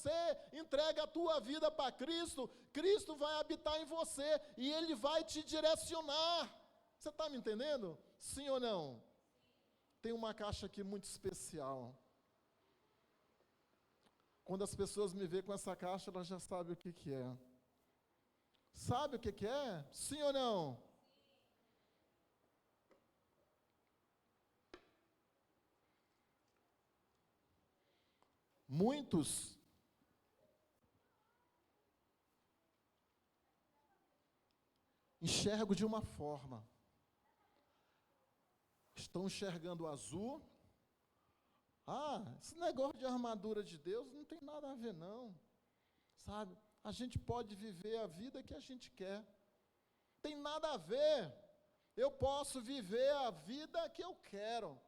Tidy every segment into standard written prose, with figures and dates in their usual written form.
você entrega a tua vida para Cristo, Cristo vai habitar em você e Ele vai te direcionar. Você está me entendendo? Sim ou não? Tem uma caixa aqui muito especial. Quando as pessoas me veem com essa caixa, elas já sabem o que é. Sabe o que é? Sim ou não? Muitos enxergam de uma forma. Estão enxergando azul. Esse negócio de armadura de Deus não tem nada a ver não. Sabe? A gente pode viver a vida que a gente quer. Tem nada a ver. Eu posso viver a vida que eu quero.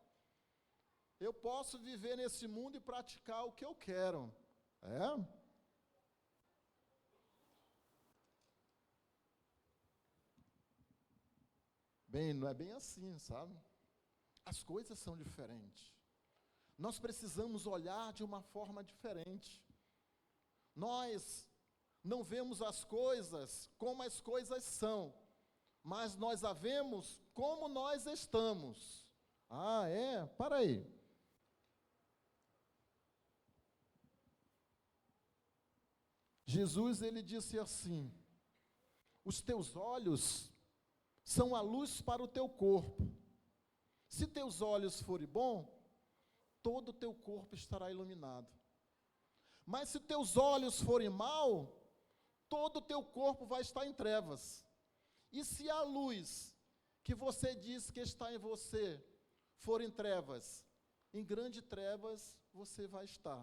Eu posso viver nesse mundo e praticar o que eu quero. Bem, não é bem assim, sabe? As coisas são diferentes. Nós precisamos olhar de uma forma diferente. Nós não vemos as coisas como as coisas são, mas nós a vemos como nós estamos. Para aí. Jesus, ele disse assim: os teus olhos são a luz para o teu corpo. Se teus olhos forem bons, todo o teu corpo estará iluminado. Mas se teus olhos forem maus, todo o teu corpo vai estar em trevas. E se a luz que você diz que está em você for em trevas, em grandes trevas você vai estar.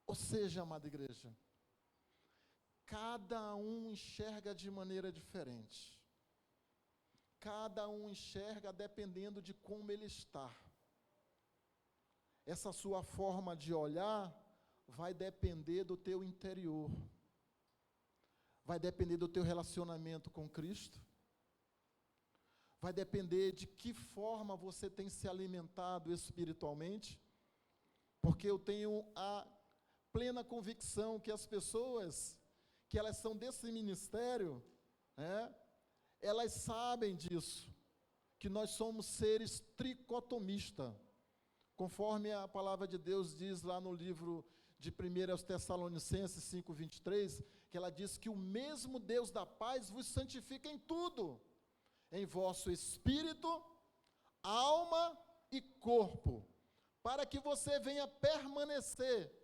Ou seja, amada igreja, cada um enxerga de maneira diferente. Cada um enxerga dependendo de como ele está. Essa sua forma de olhar vai depender do teu interior. Vai depender do teu relacionamento com Cristo. Vai depender de que forma você tem se alimentado espiritualmente. Porque eu tenho a plena convicção que as pessoas, que elas são desse ministério, elas sabem disso, que nós somos seres tricotomistas, conforme a palavra de Deus diz lá no livro de 1 Tessalonicenses 5:23, que ela diz que o mesmo Deus da paz vos santifica em tudo, em vosso espírito, alma e corpo, para que você venha permanecer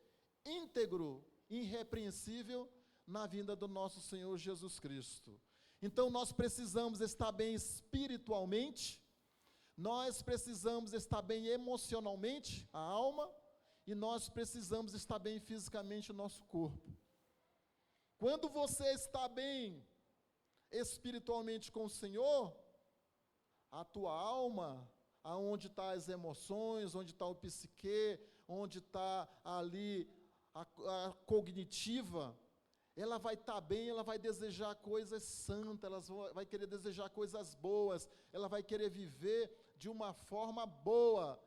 íntegro, irrepreensível, na vinda do nosso Senhor Jesus Cristo. Então nós precisamos estar bem espiritualmente, nós precisamos estar bem emocionalmente, a alma, e nós precisamos estar bem fisicamente, o nosso corpo. Quando você está bem espiritualmente com o Senhor, a tua alma, aonde estão as emoções, onde está o psique, onde está ali a cognitiva, ela vai estar bem, ela vai desejar coisas santas, ela vai querer desejar coisas boas, ela vai querer viver de uma forma boa.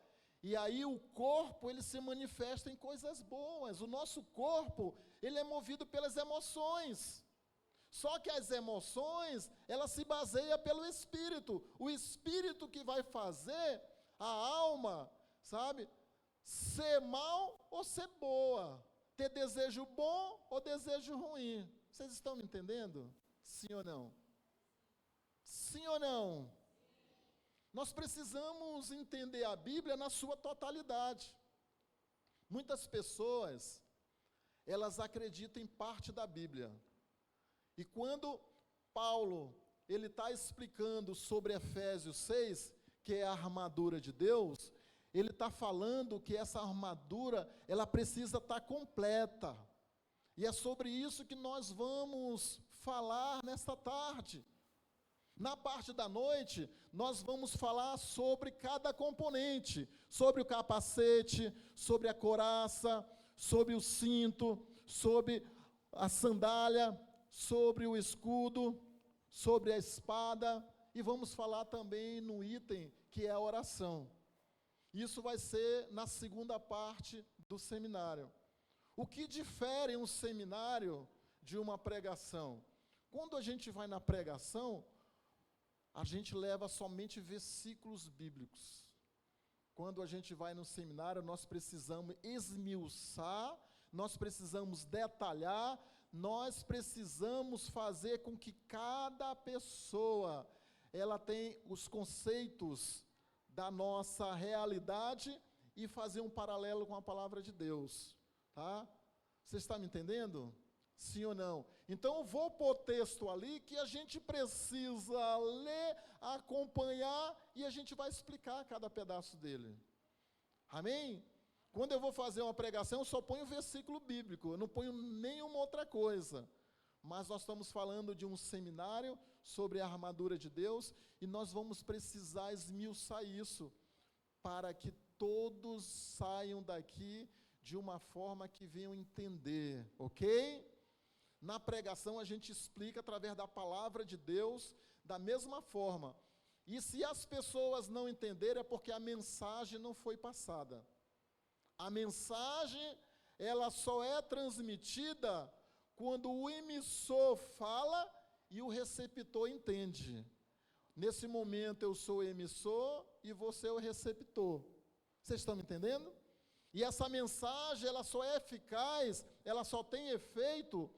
E aí o corpo, ele se manifesta em coisas boas. O nosso corpo, ele é movido pelas emoções. Só que as emoções, ela se baseia pelo Espírito. O Espírito que vai fazer a alma, sabe, ser mal ou ser boa. Ter desejo bom ou desejo ruim. Vocês estão me entendendo? Sim ou não? Sim ou não? Nós precisamos entender a Bíblia na sua totalidade. Muitas pessoas, elas acreditam em parte da Bíblia. E quando Paulo, ele está explicando sobre Efésios 6, que é a armadura de Deus, ele está falando que essa armadura, ela precisa estar completa. E é sobre isso que nós vamos falar nesta tarde. Na parte da noite, nós vamos falar sobre cada componente, sobre o capacete, sobre a couraça, sobre o cinto, sobre a sandália, sobre o escudo, sobre a espada, e vamos falar também no item que é a oração. Isso vai ser na segunda parte do seminário. O que difere um seminário de uma pregação? Quando a gente vai na pregação, a gente leva somente versículos bíblicos. Quando a gente vai no seminário, nós precisamos esmiuçar, nós precisamos detalhar, nós precisamos fazer com que cada pessoa, ela tenha os conceitos da nossa realidade e fazer um paralelo com a palavra de Deus, tá? Você está me entendendo? Sim ou não? Então, eu vou pôr texto ali que a gente precisa ler, acompanhar, e a gente vai explicar cada pedaço dele. Amém? Quando eu vou fazer uma pregação, eu só ponho versículo bíblico, eu não ponho nenhuma outra coisa. Mas nós estamos falando de um seminário sobre a armadura de Deus, e nós vamos precisar esmiuçar isso, para que todos saiam daqui de uma forma que venham entender, ok? Na pregação a gente explica através da palavra de Deus, da mesma forma. E se as pessoas não entenderem, é porque a mensagem não foi passada. A mensagem, ela só é transmitida quando o emissor fala e o receptor entende. Nesse momento eu sou o emissor e você é o receptor. Vocês estão me entendendo? E essa mensagem, ela só é eficaz, ela só tem efeito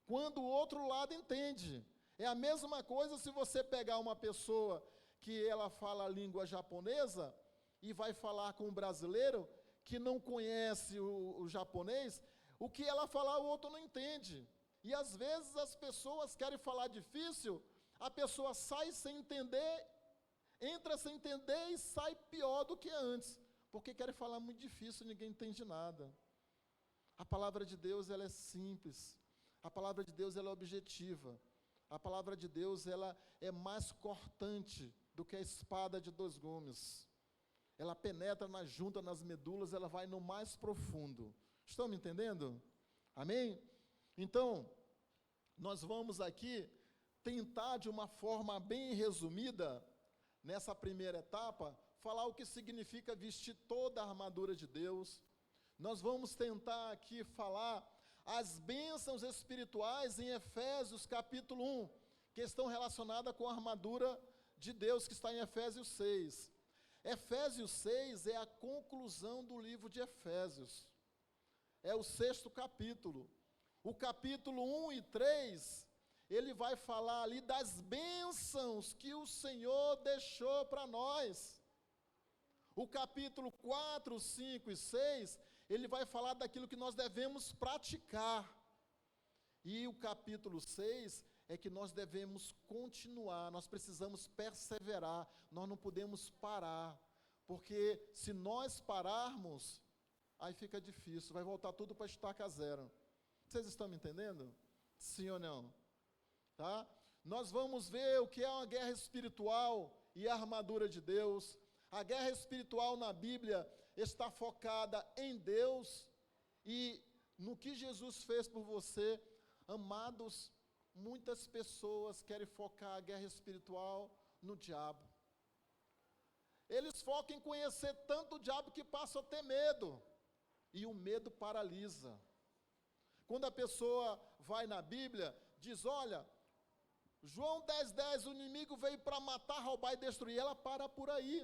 quando o outro lado entende. É a mesma coisa se você pegar uma pessoa que ela fala a língua japonesa e vai falar com um brasileiro que não conhece o japonês, o que ela falar o outro não entende. E às vezes as pessoas querem falar difícil, a pessoa sai sem entender, entra sem entender e sai pior do que antes, porque querem falar muito difícil, ninguém entende nada. A palavra de Deus, ela é simples. A palavra de Deus, ela é objetiva. A palavra de Deus, ela é mais cortante do que a espada de 2 gumes. Ela penetra na junta, nas medulas, ela vai no mais profundo. Estão me entendendo? Amém? Então, nós vamos aqui tentar de uma forma bem resumida, nessa primeira etapa, falar o que significa vestir toda a armadura de Deus. Nós vamos tentar aqui falar as bênçãos espirituais em Efésios capítulo 1, que estão relacionadas com a armadura de Deus, que está em Efésios 6. Efésios 6 é a conclusão do livro de Efésios. É o 6º capítulo. O capítulo 1 e 3, ele vai falar ali das bênçãos que o Senhor deixou para nós. O capítulo 4, 5 e 6, ele vai falar daquilo que nós devemos praticar. E o capítulo 6 é que nós devemos continuar, nós precisamos perseverar, nós não podemos parar, porque se nós pararmos, aí fica difícil, vai voltar tudo para estaca zero. Vocês estão me entendendo? Sim ou não? Tá? Nós vamos ver o que é uma guerra espiritual e a armadura de Deus. A guerra espiritual na Bíblia está focada em Deus e no que Jesus fez por você. Amados, muitas pessoas querem focar a guerra espiritual no diabo. Eles focam em conhecer tanto o diabo que passam a ter medo. E o medo paralisa. Quando a pessoa vai na Bíblia, diz, olha, João 10:10, o inimigo veio para matar, roubar e destruir. Ela para por aí.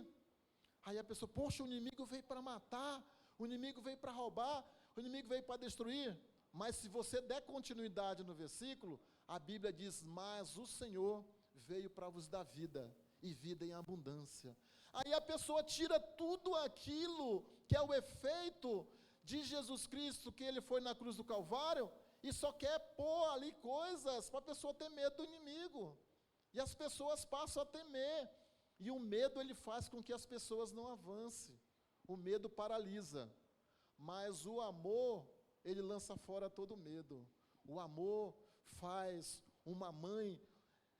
Aí a pessoa, poxa, o inimigo veio para matar, o inimigo veio para roubar, o inimigo veio para destruir. Mas se você der continuidade no versículo, a Bíblia diz, mas o Senhor veio para vos dar vida, e vida em abundância. Aí a pessoa tira tudo aquilo que é o efeito de Jesus Cristo, que ele foi na cruz do Calvário, e só quer pôr ali coisas para a pessoa ter medo do inimigo. E as pessoas passam a temer. E o medo, ele faz com que as pessoas não avancem. O medo paralisa. Mas o amor, ele lança fora todo medo. O amor faz uma mãe,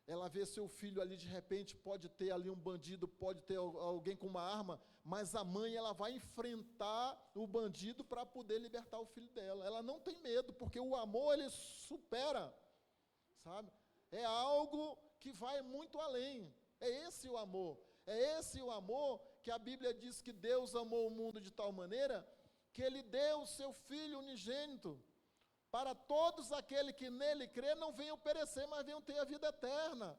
ela vê seu filho ali, de repente, pode ter ali um bandido, pode ter alguém com uma arma, mas a mãe, ela vai enfrentar o bandido para poder libertar o filho dela. Ela não tem medo, porque o amor, ele supera, sabe? É algo que vai muito além. É esse o amor que a Bíblia diz que Deus amou o mundo de tal maneira que Ele deu o seu Filho unigênito, para todos aqueles que nele crê não venham perecer, mas venham ter a vida eterna.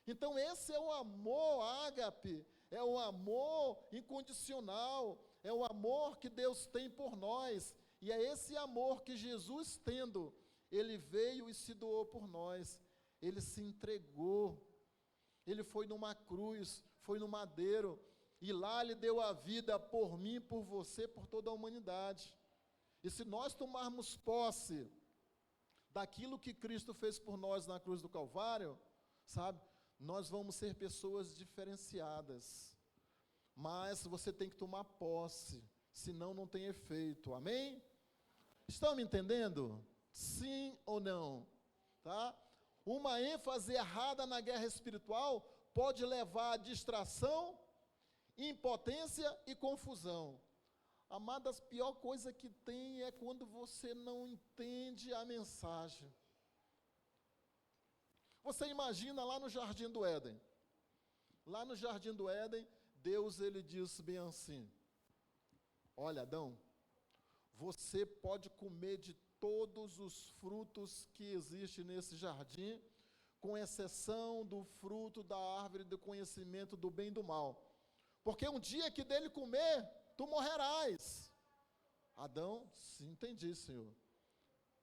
Então esse é o amor ágape, é o amor incondicional, é o amor que Deus tem por nós, e é esse amor que Jesus tendo, Ele veio e se doou por nós, Ele se entregou, Ele foi numa cruz, foi no madeiro, e lá Ele deu a vida por mim, por você, por toda a humanidade. E se nós tomarmos posse daquilo que Cristo fez por nós na cruz do Calvário, sabe, nós vamos ser pessoas diferenciadas. Mas você tem que tomar posse, senão não tem efeito, amém? Estão me entendendo? Sim ou não? Tá? Uma ênfase errada na guerra espiritual pode levar a distração, impotência e confusão. Amadas, a pior coisa que tem é quando você não entende a mensagem. Você imagina lá no Jardim do Éden. Lá no Jardim do Éden, Deus ele disse bem assim: olha, Adão, você pode comer de todos os frutos que existem nesse jardim, com exceção do fruto da árvore do conhecimento do bem e do mal. Porque um dia que dele comer, tu morrerás. Adão, sim, entendi, Senhor.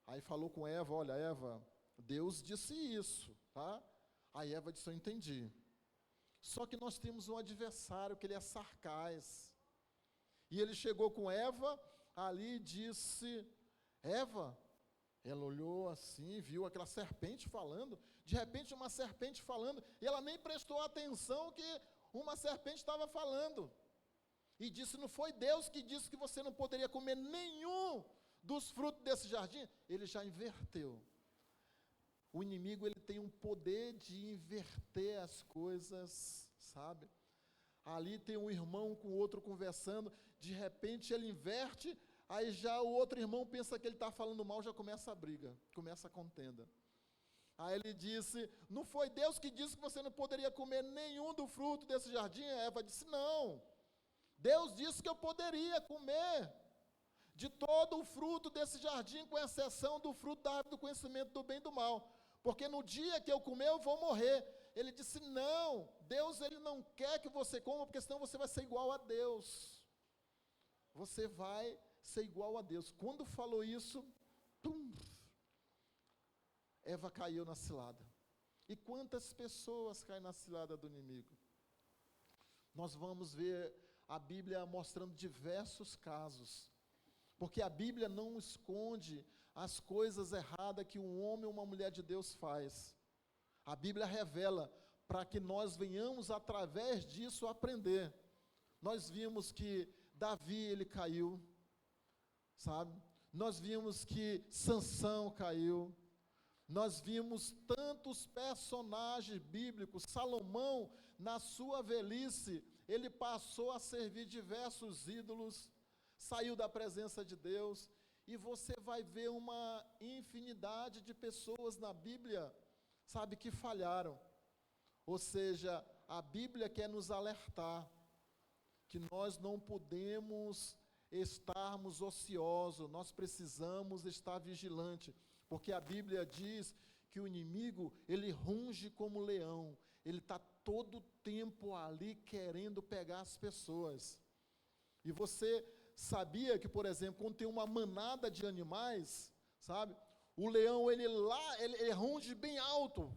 Aí falou com Eva: olha, Eva, Deus disse isso, tá? Aí Eva disse: eu entendi. Só que nós temos um adversário, que ele é Sarcás. E ele chegou com Eva ali e disse: Eva, ela olhou assim, viu aquela serpente falando, de repente uma serpente falando, e ela nem prestou atenção que uma serpente estava falando. E disse: não foi Deus que disse que você não poderia comer nenhum dos frutos desse jardim? Ele já inverteu. O inimigo, ele tem um poder de inverter as coisas, sabe? Ali tem um irmão com o outro conversando, de repente ele inverte, aí já o outro irmão pensa que ele está falando mal, já começa a briga, começa a contenda. Aí ele disse: não foi Deus que disse que você não poderia comer nenhum do fruto desse jardim? A Eva disse: não, Deus disse que eu poderia comer de todo o fruto desse jardim, com exceção do fruto da árvore do conhecimento do bem e do mal, porque no dia que eu comer eu vou morrer. Ele disse: não, Deus ele não quer que você coma, porque senão você vai ser igual a Deus. Você vai ser igual a Deus. Quando falou isso, Eva caiu na cilada. E quantas pessoas caem na cilada do inimigo? Nós vamos ver a Bíblia mostrando diversos casos, porque a Bíblia não esconde as coisas erradas que um homem ou uma mulher de Deus faz. A Bíblia revela para que nós venhamos através disso aprender. Nós vimos que Davi ele caiu, sabe? Nós vimos que Sansão caiu. Nós vimos tantos personagens bíblicos. Salomão, na sua velhice, ele passou a servir diversos ídolos, saiu da presença de Deus, e você vai ver uma infinidade de pessoas na Bíblia, sabe, que falharam. Ou seja, a Bíblia quer nos alertar que nós não podemos estarmos ociosos, nós precisamos estar vigilantes, porque a Bíblia diz que o inimigo, ele runge como leão, ele está todo o tempo ali querendo pegar as pessoas. E você sabia que, por exemplo, quando tem uma manada de animais, sabe, o leão, ele runge bem alto,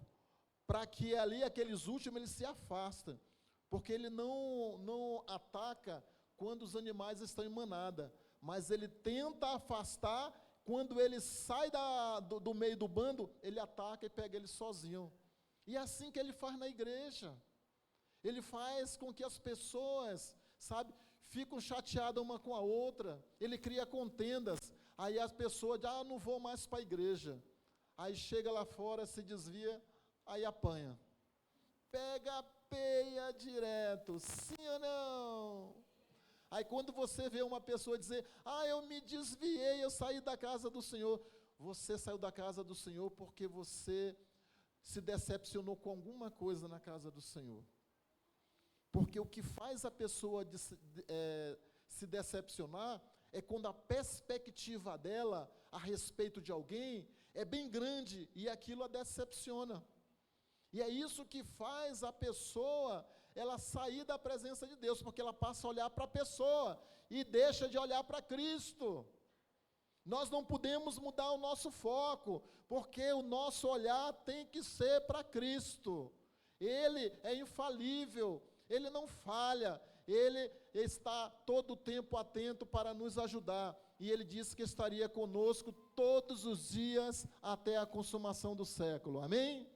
para que ali, aqueles últimos, ele se afasta, porque ele não ataca quando os animais estão em manada, mas ele tenta afastar. Quando ele sai do meio do bando, ele ataca e pega ele sozinho. E é assim que ele faz na igreja. Ele faz com que as pessoas, sabe, ficam chateadas uma com a outra. Ele cria contendas. Aí as pessoas dizem: não vou mais para a igreja. Aí chega lá fora, se desvia, aí apanha. Pega a peia direto, sim ou não? Aí quando você vê uma pessoa dizer: eu me desviei, eu saí da casa do Senhor. Você saiu da casa do Senhor porque você se decepcionou com alguma coisa na casa do Senhor. Porque o que faz a pessoa se decepcionar é quando a perspectiva dela a respeito de alguém é bem grande e aquilo a decepciona. E é isso que faz a pessoa ela sair da presença de Deus, porque ela passa a olhar para a pessoa e deixa de olhar para Cristo. Nós não podemos mudar o nosso foco, porque o nosso olhar tem que ser para Cristo. Ele é infalível, Ele não falha, Ele está todo o tempo atento para nos ajudar. E Ele disse que estaria conosco todos os dias até a consumação do século. Amém?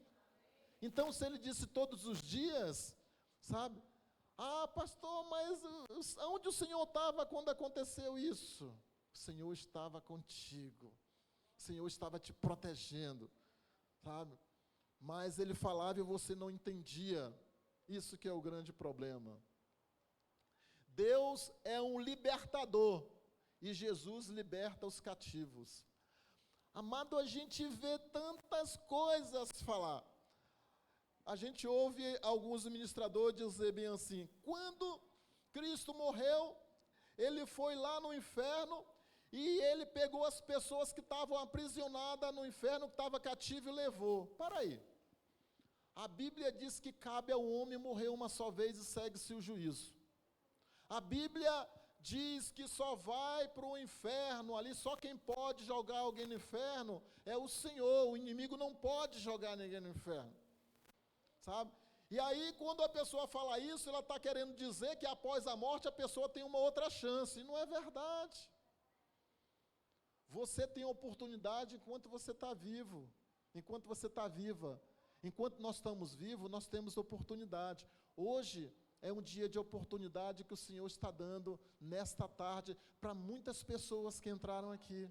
Então, se Ele disse todos os dias, sabe? Ah, pastor, mas onde o Senhor estava quando aconteceu isso? O Senhor estava contigo. O Senhor estava te protegendo, sabe? Mas Ele falava e você não entendia. Isso que é o grande problema. Deus é um libertador e Jesus liberta os cativos. Amado, a gente vê tantas coisas falar. A gente ouve alguns ministradores dizer bem assim: quando Cristo morreu, Ele foi lá no inferno e Ele pegou as pessoas que estavam aprisionadas no inferno, que estavam cativas e levou. Para aí. A Bíblia diz que cabe ao homem morrer uma só vez e segue-se o juízo. A Bíblia diz que só vai para o inferno, ali só quem pode jogar alguém no inferno é o Senhor, o inimigo não pode jogar ninguém no inferno, sabe? E aí quando a pessoa fala isso, ela está querendo dizer que após a morte a pessoa tem uma outra chance, e não é verdade. Você tem oportunidade enquanto você está vivo, enquanto você está viva, enquanto nós estamos vivos, nós temos oportunidade. Hoje é um dia de oportunidade que o Senhor está dando nesta tarde para muitas pessoas que entraram aqui.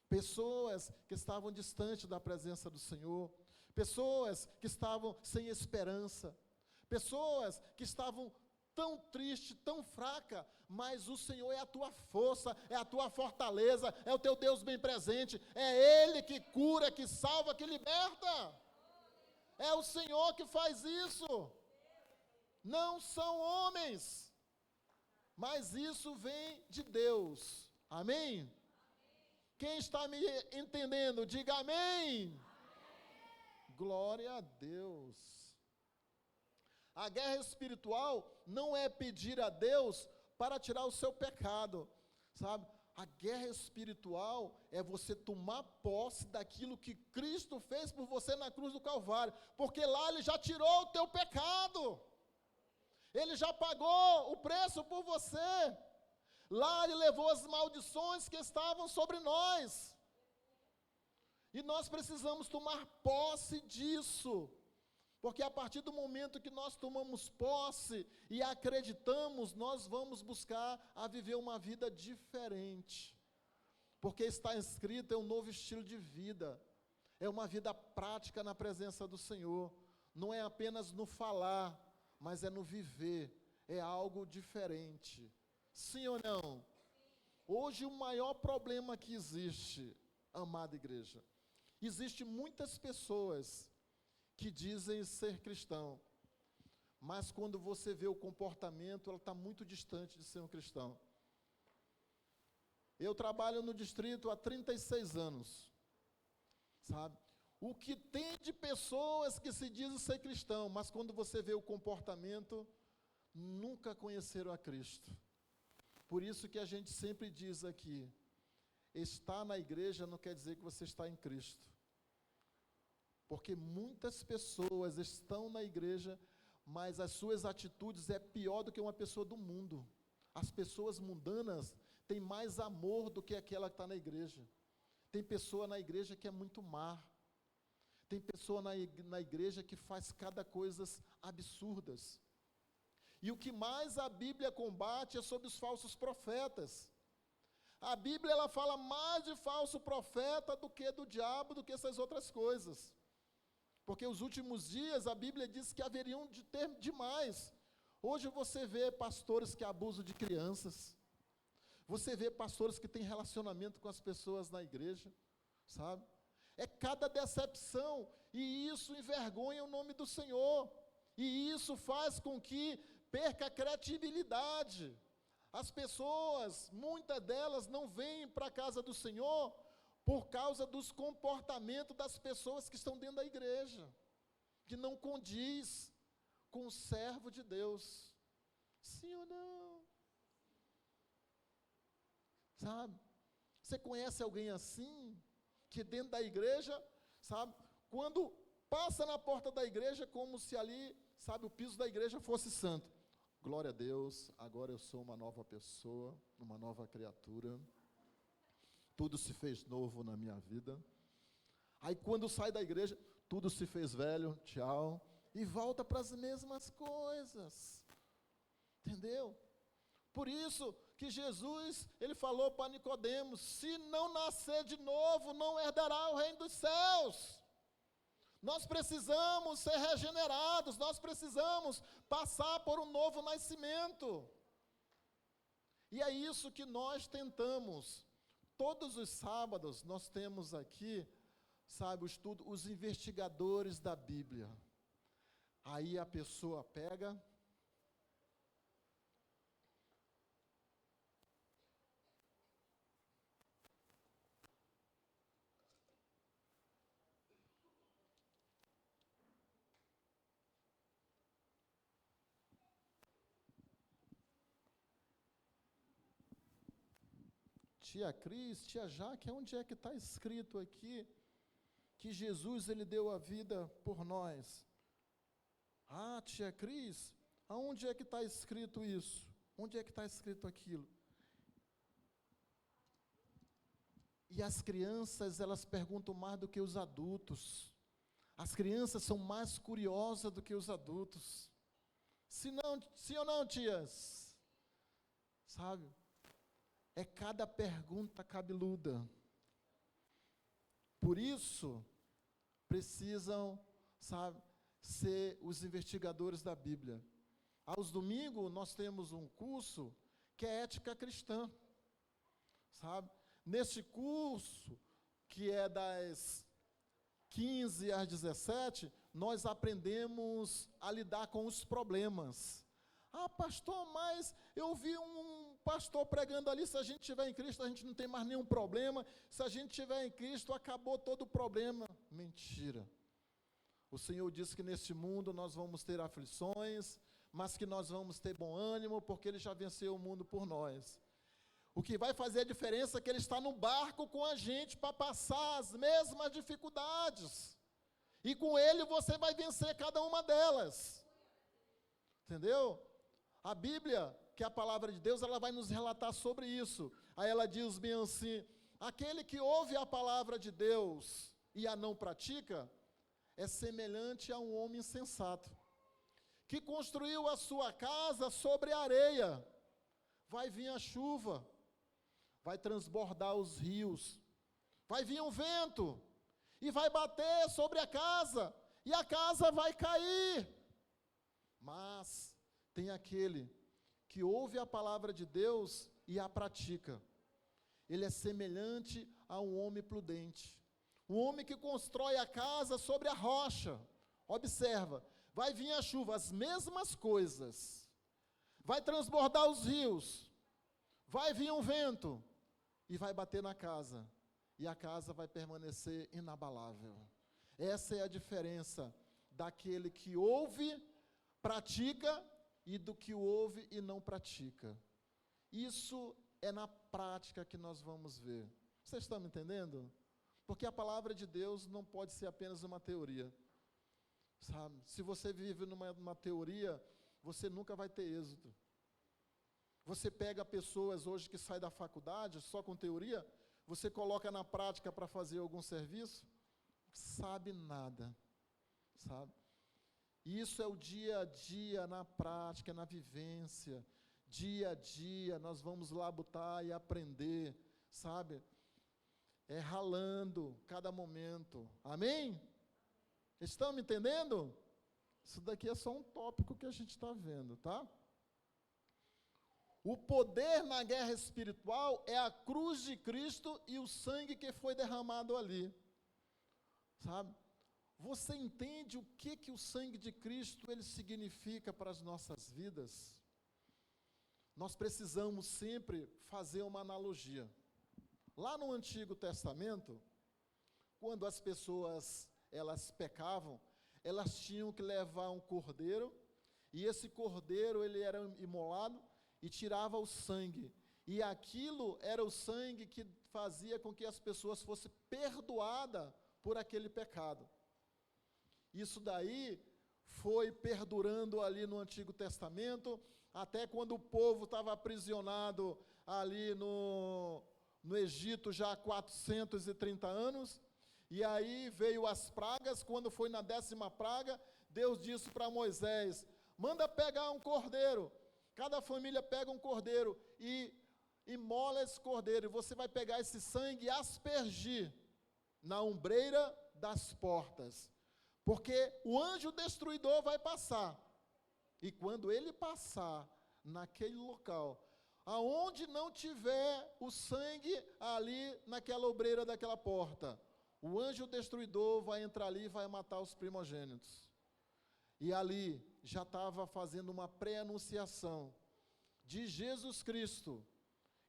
Pessoas que estavam distantes da presença do Senhor, pessoas que estavam sem esperança, pessoas que estavam tão tristes, tão fracas, mas o Senhor é a tua força, é a tua fortaleza, é o teu Deus bem presente, é Ele que cura, que salva, que liberta. É o Senhor que faz isso. Não são homens, mas isso vem de Deus. Amém? Quem está me entendendo, diga amém. Amém. Glória a Deus. A guerra espiritual não é pedir a Deus para tirar o seu pecado, sabe? A guerra espiritual é você tomar posse daquilo que Cristo fez por você na cruz do Calvário, porque lá Ele já tirou o teu pecado. Ele já pagou o preço por você. Lá Ele levou as maldições que estavam sobre nós. E nós precisamos tomar posse disso. Porque a partir do momento que nós tomamos posse e acreditamos, nós vamos buscar a viver uma vida diferente. Porque está escrito, é um novo estilo de vida. É uma vida prática na presença do Senhor. Não é apenas no falar, mas é no viver, é algo diferente. Sim ou não? Hoje o maior problema que existe, amada igreja, existe muitas pessoas que dizem ser cristão, mas quando você vê o comportamento, ela está muito distante de ser um cristão. Eu trabalho no distrito há 36 anos, sabe? O que tem de pessoas que se dizem ser cristão, mas quando você vê o comportamento, nunca conheceram a Cristo. Por isso que a gente sempre diz aqui, estar na igreja não quer dizer que você está em Cristo. Porque muitas pessoas estão na igreja, mas as suas atitudes é pior do que uma pessoa do mundo. As pessoas mundanas têm mais amor do que aquela que está na igreja. Tem pessoa na igreja que é muito má. Tem pessoa na igreja que faz cada coisas absurdas. E o que mais a Bíblia combate é sobre os falsos profetas. A Bíblia ela fala mais de falso profeta do que do diabo, do que essas outras coisas. Porque os últimos dias a Bíblia diz que haveriam de ter demais. Hoje você vê pastores que abusam de crianças. Você vê pastores que têm relacionamento com as pessoas na igreja, sabe? É cada decepção, e isso envergonha o nome do Senhor. E isso faz com que perca a credibilidade. As pessoas, muitas delas, não vêm para a casa do Senhor por causa dos comportamentos das pessoas que estão dentro da igreja, que não condiz com o servo de Deus. Sim ou não? Sabe? Você conhece alguém assim, que dentro da igreja, sabe, quando passa na porta da igreja, como se ali, sabe, o piso da igreja fosse santo. Glória a Deus, agora eu sou uma nova pessoa, uma nova criatura, tudo se fez novo na minha vida. Aí quando sai da igreja, tudo se fez velho, tchau, e volta para as mesmas coisas, entendeu? Por isso que Jesus, ele falou para Nicodemos, se não nascer de novo, não herdará o reino dos céus. Nós precisamos ser regenerados, nós precisamos passar por um novo nascimento. E é isso que nós tentamos. Todos os sábados nós temos aqui, sabe, o estudo, os investigadores da Bíblia. Aí a pessoa pega, tia Cris, tia Jaque, onde é que está escrito aqui que Jesus, ele deu a vida por nós? Ah, tia Cris, aonde é que está escrito isso? Onde é que está escrito aquilo? E as crianças, elas perguntam mais do que os adultos. As crianças são mais curiosas do que os adultos. Sim ou não, tias? Sabe? É cada pergunta cabeluda. Por isso, precisam, sabe, ser os investigadores da Bíblia. Aos domingos, nós temos um curso que é ética cristã, sabe? Neste curso, que é das 15 às 17, nós aprendemos a lidar com os problemas. Ah, pastor, mas eu vi um pastor pregando ali, se a gente estiver em Cristo, a gente não tem mais nenhum problema, se a gente estiver em Cristo, acabou todo o problema. Mentira. O Senhor disse que neste mundo nós vamos ter aflições, mas que nós vamos ter bom ânimo, porque Ele já venceu o mundo por nós. O que vai fazer a diferença é que Ele está no barco com a gente para passar as mesmas dificuldades. E com Ele você vai vencer cada uma delas. Entendeu? A Bíblia, que é a palavra de Deus, ela vai nos relatar sobre isso. Aí ela diz bem assim, aquele que ouve a palavra de Deus e a não pratica, é semelhante a um homem insensato, que construiu a sua casa sobre a areia. Vai vir a chuva, vai transbordar os rios, vai vir um vento, e vai bater sobre a casa, e a casa vai cair. Mas tem aquele que ouve a palavra de Deus e a pratica. Ele é semelhante a um homem prudente. Um homem que constrói a casa sobre a rocha. Observa, vai vir a chuva, as mesmas coisas. Vai transbordar os rios. Vai vir um vento e vai bater na casa. E a casa vai permanecer inabalável. Essa é a diferença daquele que ouve, pratica, e do que ouve e não pratica. Isso é na prática que nós vamos ver. Vocês estão me entendendo? Porque a palavra de Deus não pode ser apenas uma teoria. Sabe? Se você vive numa teoria, você nunca vai ter êxito. Você pega pessoas hoje que saem da faculdade só com teoria, você coloca na prática para fazer algum serviço, sabe nada, sabe? Isso é o dia a dia, na prática, na vivência, dia a dia, nós vamos lá botar e aprender, sabe? É ralando cada momento, amém? Estão me entendendo? Isso daqui é só um tópico que a gente está vendo, tá? O poder na guerra espiritual é a cruz de Cristo e o sangue que foi derramado ali, sabe? Você entende o que o sangue de Cristo ele significa para as nossas vidas? Nós precisamos sempre fazer uma analogia. Lá no Antigo Testamento, quando as pessoas elas pecavam, elas tinham que levar um cordeiro, e esse cordeiro ele era imolado e tirava o sangue. E aquilo era o sangue que fazia com que as pessoas fossem perdoadas por aquele pecado. Isso daí foi perdurando ali no Antigo Testamento, até quando o povo estava aprisionado ali no Egito já há 430 anos, e aí veio as pragas. Quando foi na 10ª praga, Deus disse para Moisés, manda pegar um cordeiro, cada família pega um cordeiro, e imola esse cordeiro, e você vai pegar esse sangue e aspergir na ombreira das portas, porque o anjo destruidor vai passar, e quando ele passar naquele local, aonde não tiver o sangue ali naquela obreira daquela porta, o anjo destruidor vai entrar ali e vai matar os primogênitos. E ali já estava fazendo uma pré-anunciação de Jesus Cristo,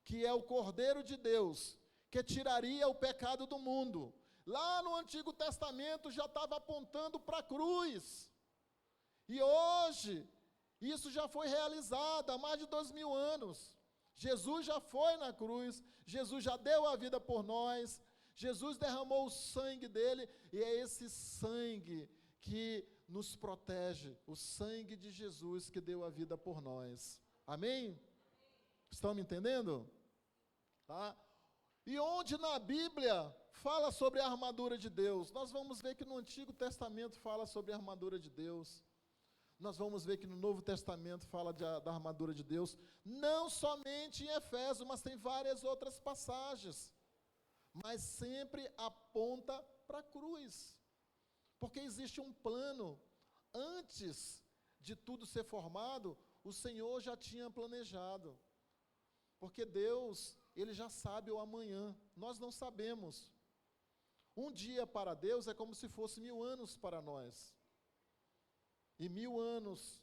que é o Cordeiro de Deus, que tiraria o pecado do mundo. Lá no Antigo Testamento já estava apontando para a cruz. E hoje, isso já foi realizado há mais de 2000 anos. Jesus já foi na cruz, Jesus já deu a vida por nós, Jesus derramou o sangue dele, e é esse sangue que nos protege, o sangue de Jesus que deu a vida por nós. Amém? Estão me entendendo? Tá? E onde na Bíblia fala sobre a armadura de Deus? Nós vamos ver que no Antigo Testamento fala sobre a armadura de Deus. Nós vamos ver que no Novo Testamento fala da armadura de Deus, não somente em Efésios, mas tem várias outras passagens, mas sempre aponta para a cruz, porque existe um plano. Antes de tudo ser formado, o Senhor já tinha planejado, porque Deus, Ele já sabe o amanhã, nós não sabemos. Um dia para Deus é como se fosse 1000 anos para nós. E 1000 anos,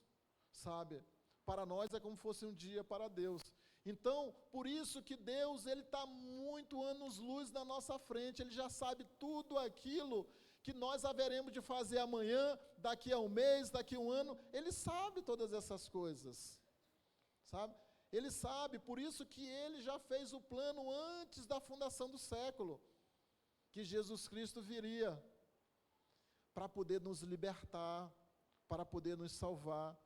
sabe, para nós é como se fosse um dia para Deus. Então, por isso que Deus, Ele está muito anos-luz na nossa frente, Ele já sabe tudo aquilo que nós haveremos de fazer amanhã, daqui a um mês, daqui a um ano. Ele sabe todas essas coisas, sabe? Ele sabe, por isso que Ele já fez o plano antes da fundação do século, que Jesus Cristo viria, para poder nos libertar, para poder nos salvar.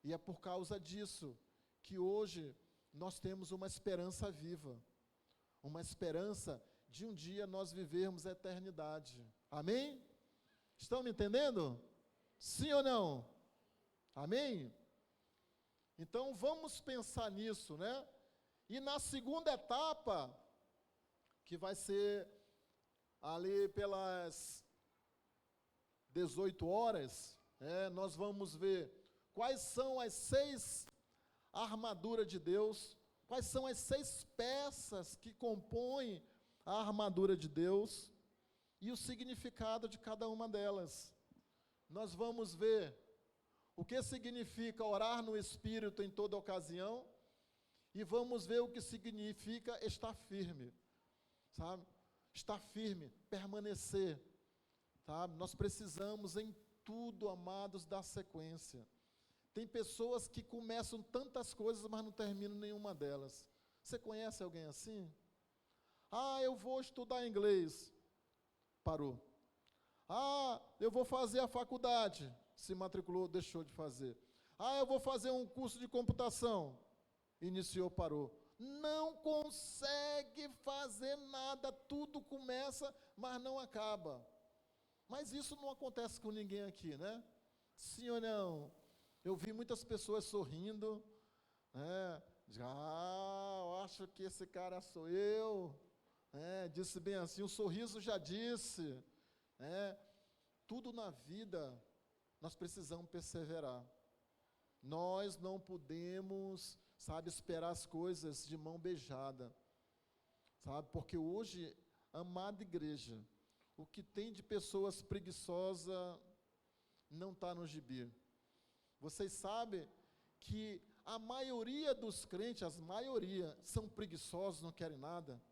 E é por causa disso que hoje nós temos uma esperança viva, uma esperança de um dia nós vivermos a eternidade. Amém? Estão me entendendo? Sim ou não? Amém? Então vamos pensar nisso, né? E na segunda etapa, que vai ser ali pelas 18 horas, nós vamos ver quais são as 6 armaduras de Deus, quais são as 6 peças que compõem a armadura de Deus e o significado de cada uma delas. Nós vamos ver o que significa orar no Espírito em toda ocasião, e vamos ver o que significa estar firme, sabe? Estar firme, permanecer, sabe? Nós precisamos em tudo, amados, dar sequência. Tem pessoas que começam tantas coisas, mas não terminam nenhuma delas. Você conhece alguém assim? Eu vou estudar inglês. Parou. Eu vou fazer a faculdade. Se matriculou, deixou de fazer. Eu vou fazer um curso de computação. Iniciou, parou. Não consegue fazer nada, tudo começa, mas não acaba. Mas isso não acontece com ninguém aqui, né? Sim ou não? Eu vi muitas pessoas sorrindo, eu acho que esse cara sou eu, disse bem assim, o sorriso já disse, tudo na vida nós precisamos perseverar. Nós não podemos, sabe, esperar as coisas de mão beijada, sabe, porque hoje, amada igreja, O que tem de pessoas preguiçosas não está no gibi. Vocês sabem que a maioria dos crentes, as maioria, são preguiçosos, não querem nada.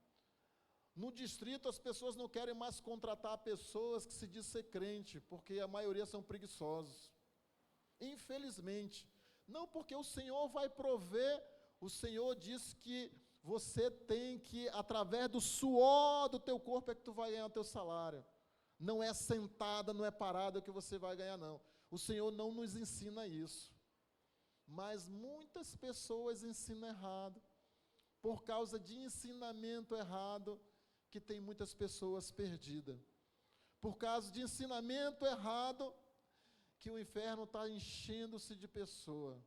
No distrito, as pessoas não querem mais contratar pessoas que se diz ser crente, porque a maioria são preguiçosos. Infelizmente. Não porque o Senhor vai prover, o Senhor diz que você tem que, através do suor do teu corpo, é que tu vai ganhar o teu salário. Não é sentada, não é parada que você vai ganhar, não. O Senhor não nos ensina isso. Mas muitas pessoas ensinam errado. Por causa de ensinamento errado, que tem muitas pessoas perdidas. Por causa de ensinamento errado, que o inferno está enchendo-se de pessoa.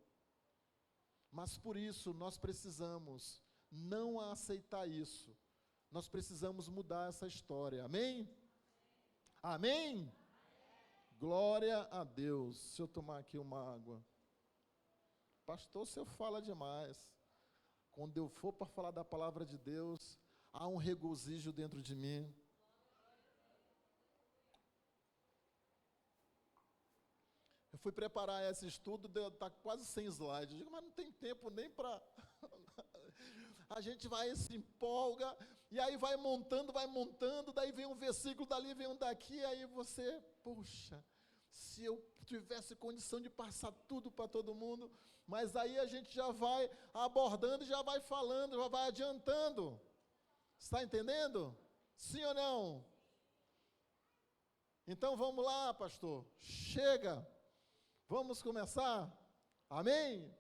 Mas por isso nós precisamos não aceitar isso. Nós precisamos mudar essa história. Amém? Amém? Glória a Deus. Se eu tomar aqui uma água. Pastor, o senhor fala demais. Quando eu for para falar da palavra de Deus, há um regozijo dentro de mim. Eu fui preparar esse estudo, está quase 100 slides. Eu digo, mas não tem tempo nem para... A gente vai se empolga, e aí vai montando, daí vem um versículo dali, vem um daqui, aí você, puxa, se eu tivesse condição de passar tudo para todo mundo, mas aí a gente já vai abordando, já vai falando, já vai adiantando. Está entendendo? Sim ou não? Então vamos lá, pastor, chega, vamos começar? Amém?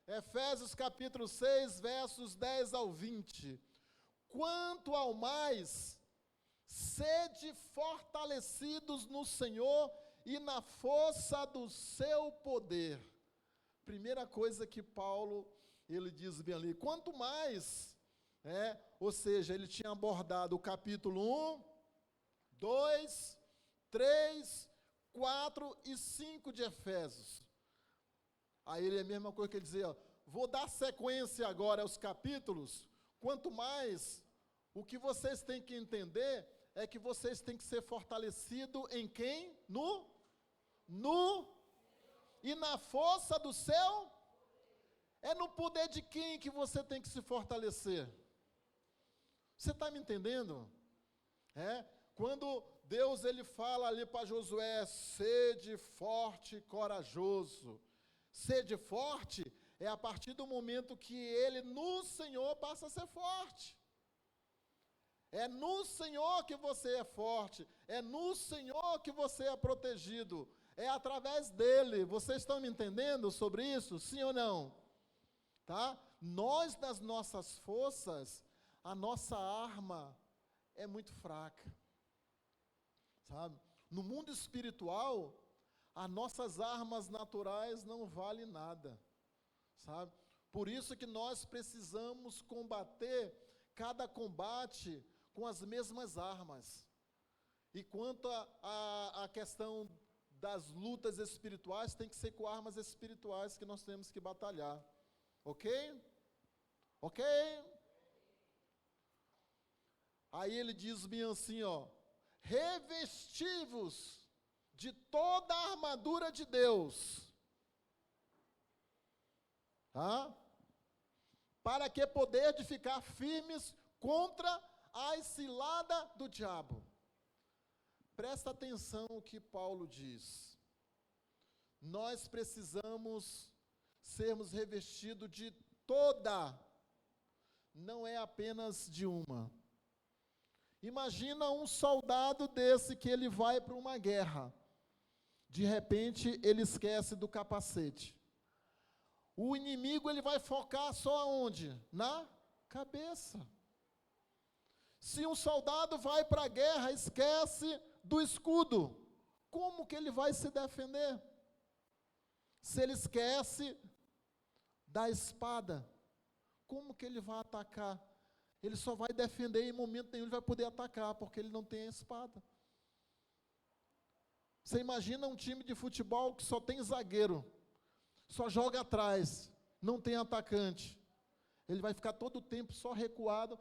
Efésios capítulo 6, versos 10 ao 20. Quanto ao mais, sede fortalecidos no Senhor e na força do seu poder. Primeira coisa que Paulo, ele diz bem ali, quanto mais, ou seja, ele tinha abordado o capítulo 1, 2, 3, 4 e 5 de Efésios. Aí ele é a mesma coisa que ele dizia, vou dar sequência agora aos capítulos, quanto mais, o que vocês têm que entender é que vocês têm que ser fortalecidos em quem? E na força do seu? É no poder de quem que você tem que se fortalecer? Você está me entendendo? Quando Deus ele fala ali para Josué, sede forte e corajoso. Sede forte é a partir do momento que ele, no Senhor, passa a ser forte. É no Senhor que você é forte, é no Senhor que você é protegido, é através dele. Vocês estão me entendendo sobre isso? Sim ou não? Tá? Nós, nas nossas forças, a nossa arma é muito fraca. Sabe? No mundo espiritual, as nossas armas naturais não valem nada, sabe? Por isso que nós precisamos combater cada combate com as mesmas armas. E quanto à questão das lutas espirituais, tem que ser com armas espirituais que nós temos que batalhar. Ok? Ok? Aí ele diz bem assim, revesti-vos de toda a armadura de Deus, para que poder de ficar firmes contra a cilada do diabo. Presta atenção no que Paulo diz. Nós precisamos sermos revestidos de toda, não é apenas de uma. Imagina um soldado desse que ele vai para uma guerra. De repente, ele esquece do capacete. O inimigo, ele vai focar só aonde? Na cabeça. Se um soldado vai para a guerra, esquece do escudo, como que ele vai se defender? Se ele esquece da espada, como que ele vai atacar? Ele só vai defender e em momento nenhum ele vai poder atacar, porque ele não tem a espada. Você imagina um time de futebol que só tem zagueiro, só joga atrás, não tem atacante. Ele vai ficar todo o tempo só recuado,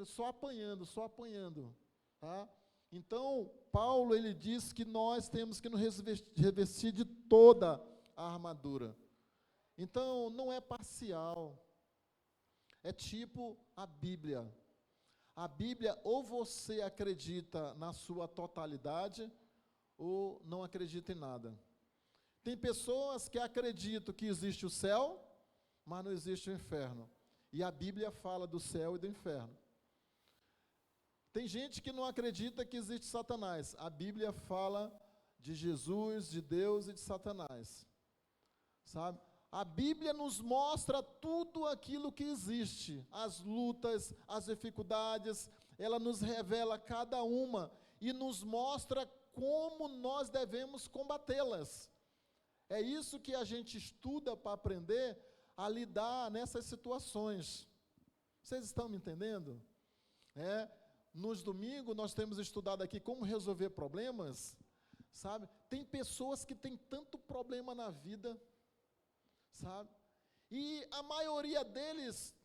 só apanhando, tá? Então, Paulo, ele diz que nós temos que nos revestir de toda a armadura. Então, não é parcial, é tipo a Bíblia. A Bíblia, ou você acredita na sua totalidade, ou não acredita em nada. Tem pessoas que acreditam que existe o céu, mas não existe o inferno. E a Bíblia fala do céu e do inferno. Tem gente que não acredita que existe Satanás. A Bíblia fala de Jesus, de Deus e de Satanás. Sabe? A Bíblia nos mostra tudo aquilo que existe, as lutas, as dificuldades, ela nos revela cada uma e nos mostra como nós devemos combatê-las. É isso que a gente estuda para aprender a lidar nessas situações. Vocês estão me entendendo? Nos domingos nós temos estudado aqui como resolver problemas, sabe? Tem pessoas que têm tanto problema na vida, sabe? E a maioria deles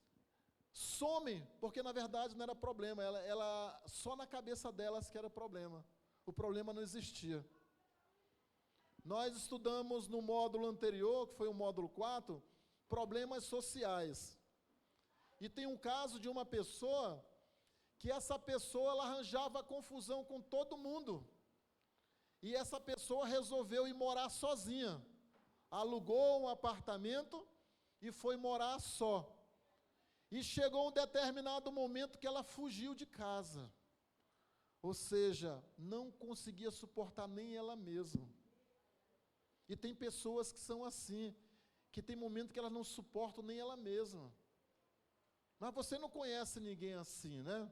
some, porque na verdade não era problema, ela só na cabeça delas que era problema. O problema não existia. Nós estudamos no módulo anterior, que foi o módulo 4, problemas sociais. E tem um caso de uma pessoa, que essa pessoa ela arranjava confusão com todo mundo. E essa pessoa resolveu ir morar sozinha. Alugou um apartamento e foi morar só. E chegou um determinado momento que ela fugiu de casa. Ou seja, não conseguia suportar nem ela mesma. E tem pessoas que são assim, que tem momentos que elas não suportam nem ela mesma. Mas você não conhece ninguém assim, né?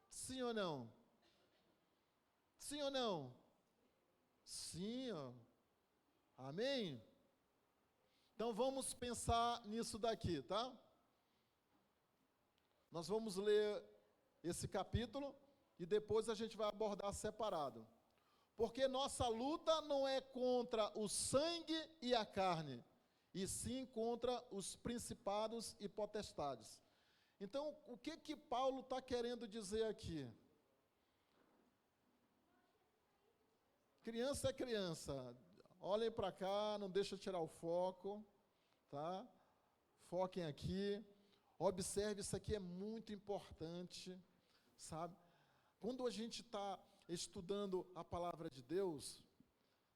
Sim ou não? Sim ou não? Sim, ó. Amém? Então vamos pensar nisso daqui, tá? Nós vamos ler esse capítulo e depois a gente vai abordar separado. Porque nossa luta não é contra o sangue e a carne, e sim contra os principados e potestades. Então, o que Paulo está querendo dizer aqui? Criança é criança. Olhem para cá, não deixa tirar o foco, tá? Foquem aqui. Observe, isso aqui é muito importante, sabe? Quando a gente está estudando a palavra de Deus,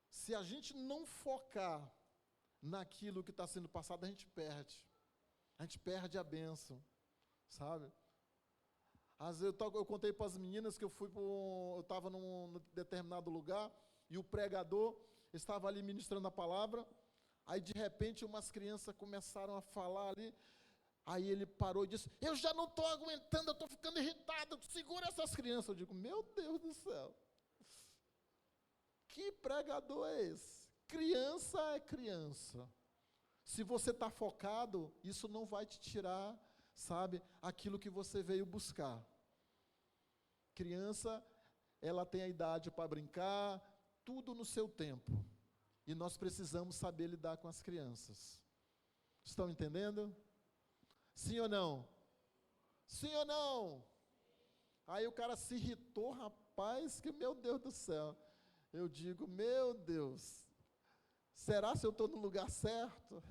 se a gente não focar naquilo que está sendo passado, a gente perde. A gente perde a bênção, sabe? Às vezes eu contei para as meninas que eu estava num determinado lugar e o pregador estava ali ministrando a palavra, aí de repente umas crianças começaram a falar ali, aí ele parou e disse, eu já não estou aguentando, eu estou ficando irritado, segura essas crianças. Eu digo, meu Deus do céu, que pregador é esse? Criança é criança. Se você está focado, isso não vai te tirar, sabe, aquilo que você veio buscar. Criança, ela tem a idade para brincar, tudo no seu tempo. E nós precisamos saber lidar com as crianças. Estão entendendo? Sim ou não? Sim ou não? Aí o cara se irritou, rapaz, que meu Deus do céu. Eu digo, meu Deus, será se eu estou no lugar certo?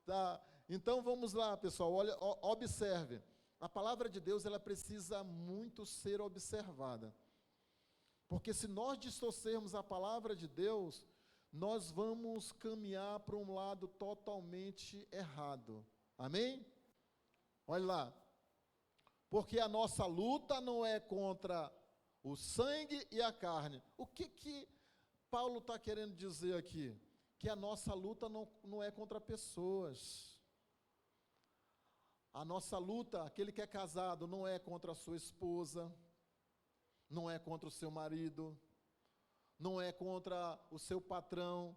Tá, então vamos lá, pessoal, olha, observe. A palavra de Deus, ela precisa muito ser observada. Porque se nós distorcermos a palavra de Deus, nós vamos caminhar para um lado totalmente errado. Amém? Olha lá. Porque a nossa luta não é contra o sangue e a carne. O que Paulo está querendo dizer aqui? Que a nossa luta não é contra pessoas. A nossa luta, aquele que é casado, não é contra a sua esposa, não é contra o seu marido, não é contra o seu patrão,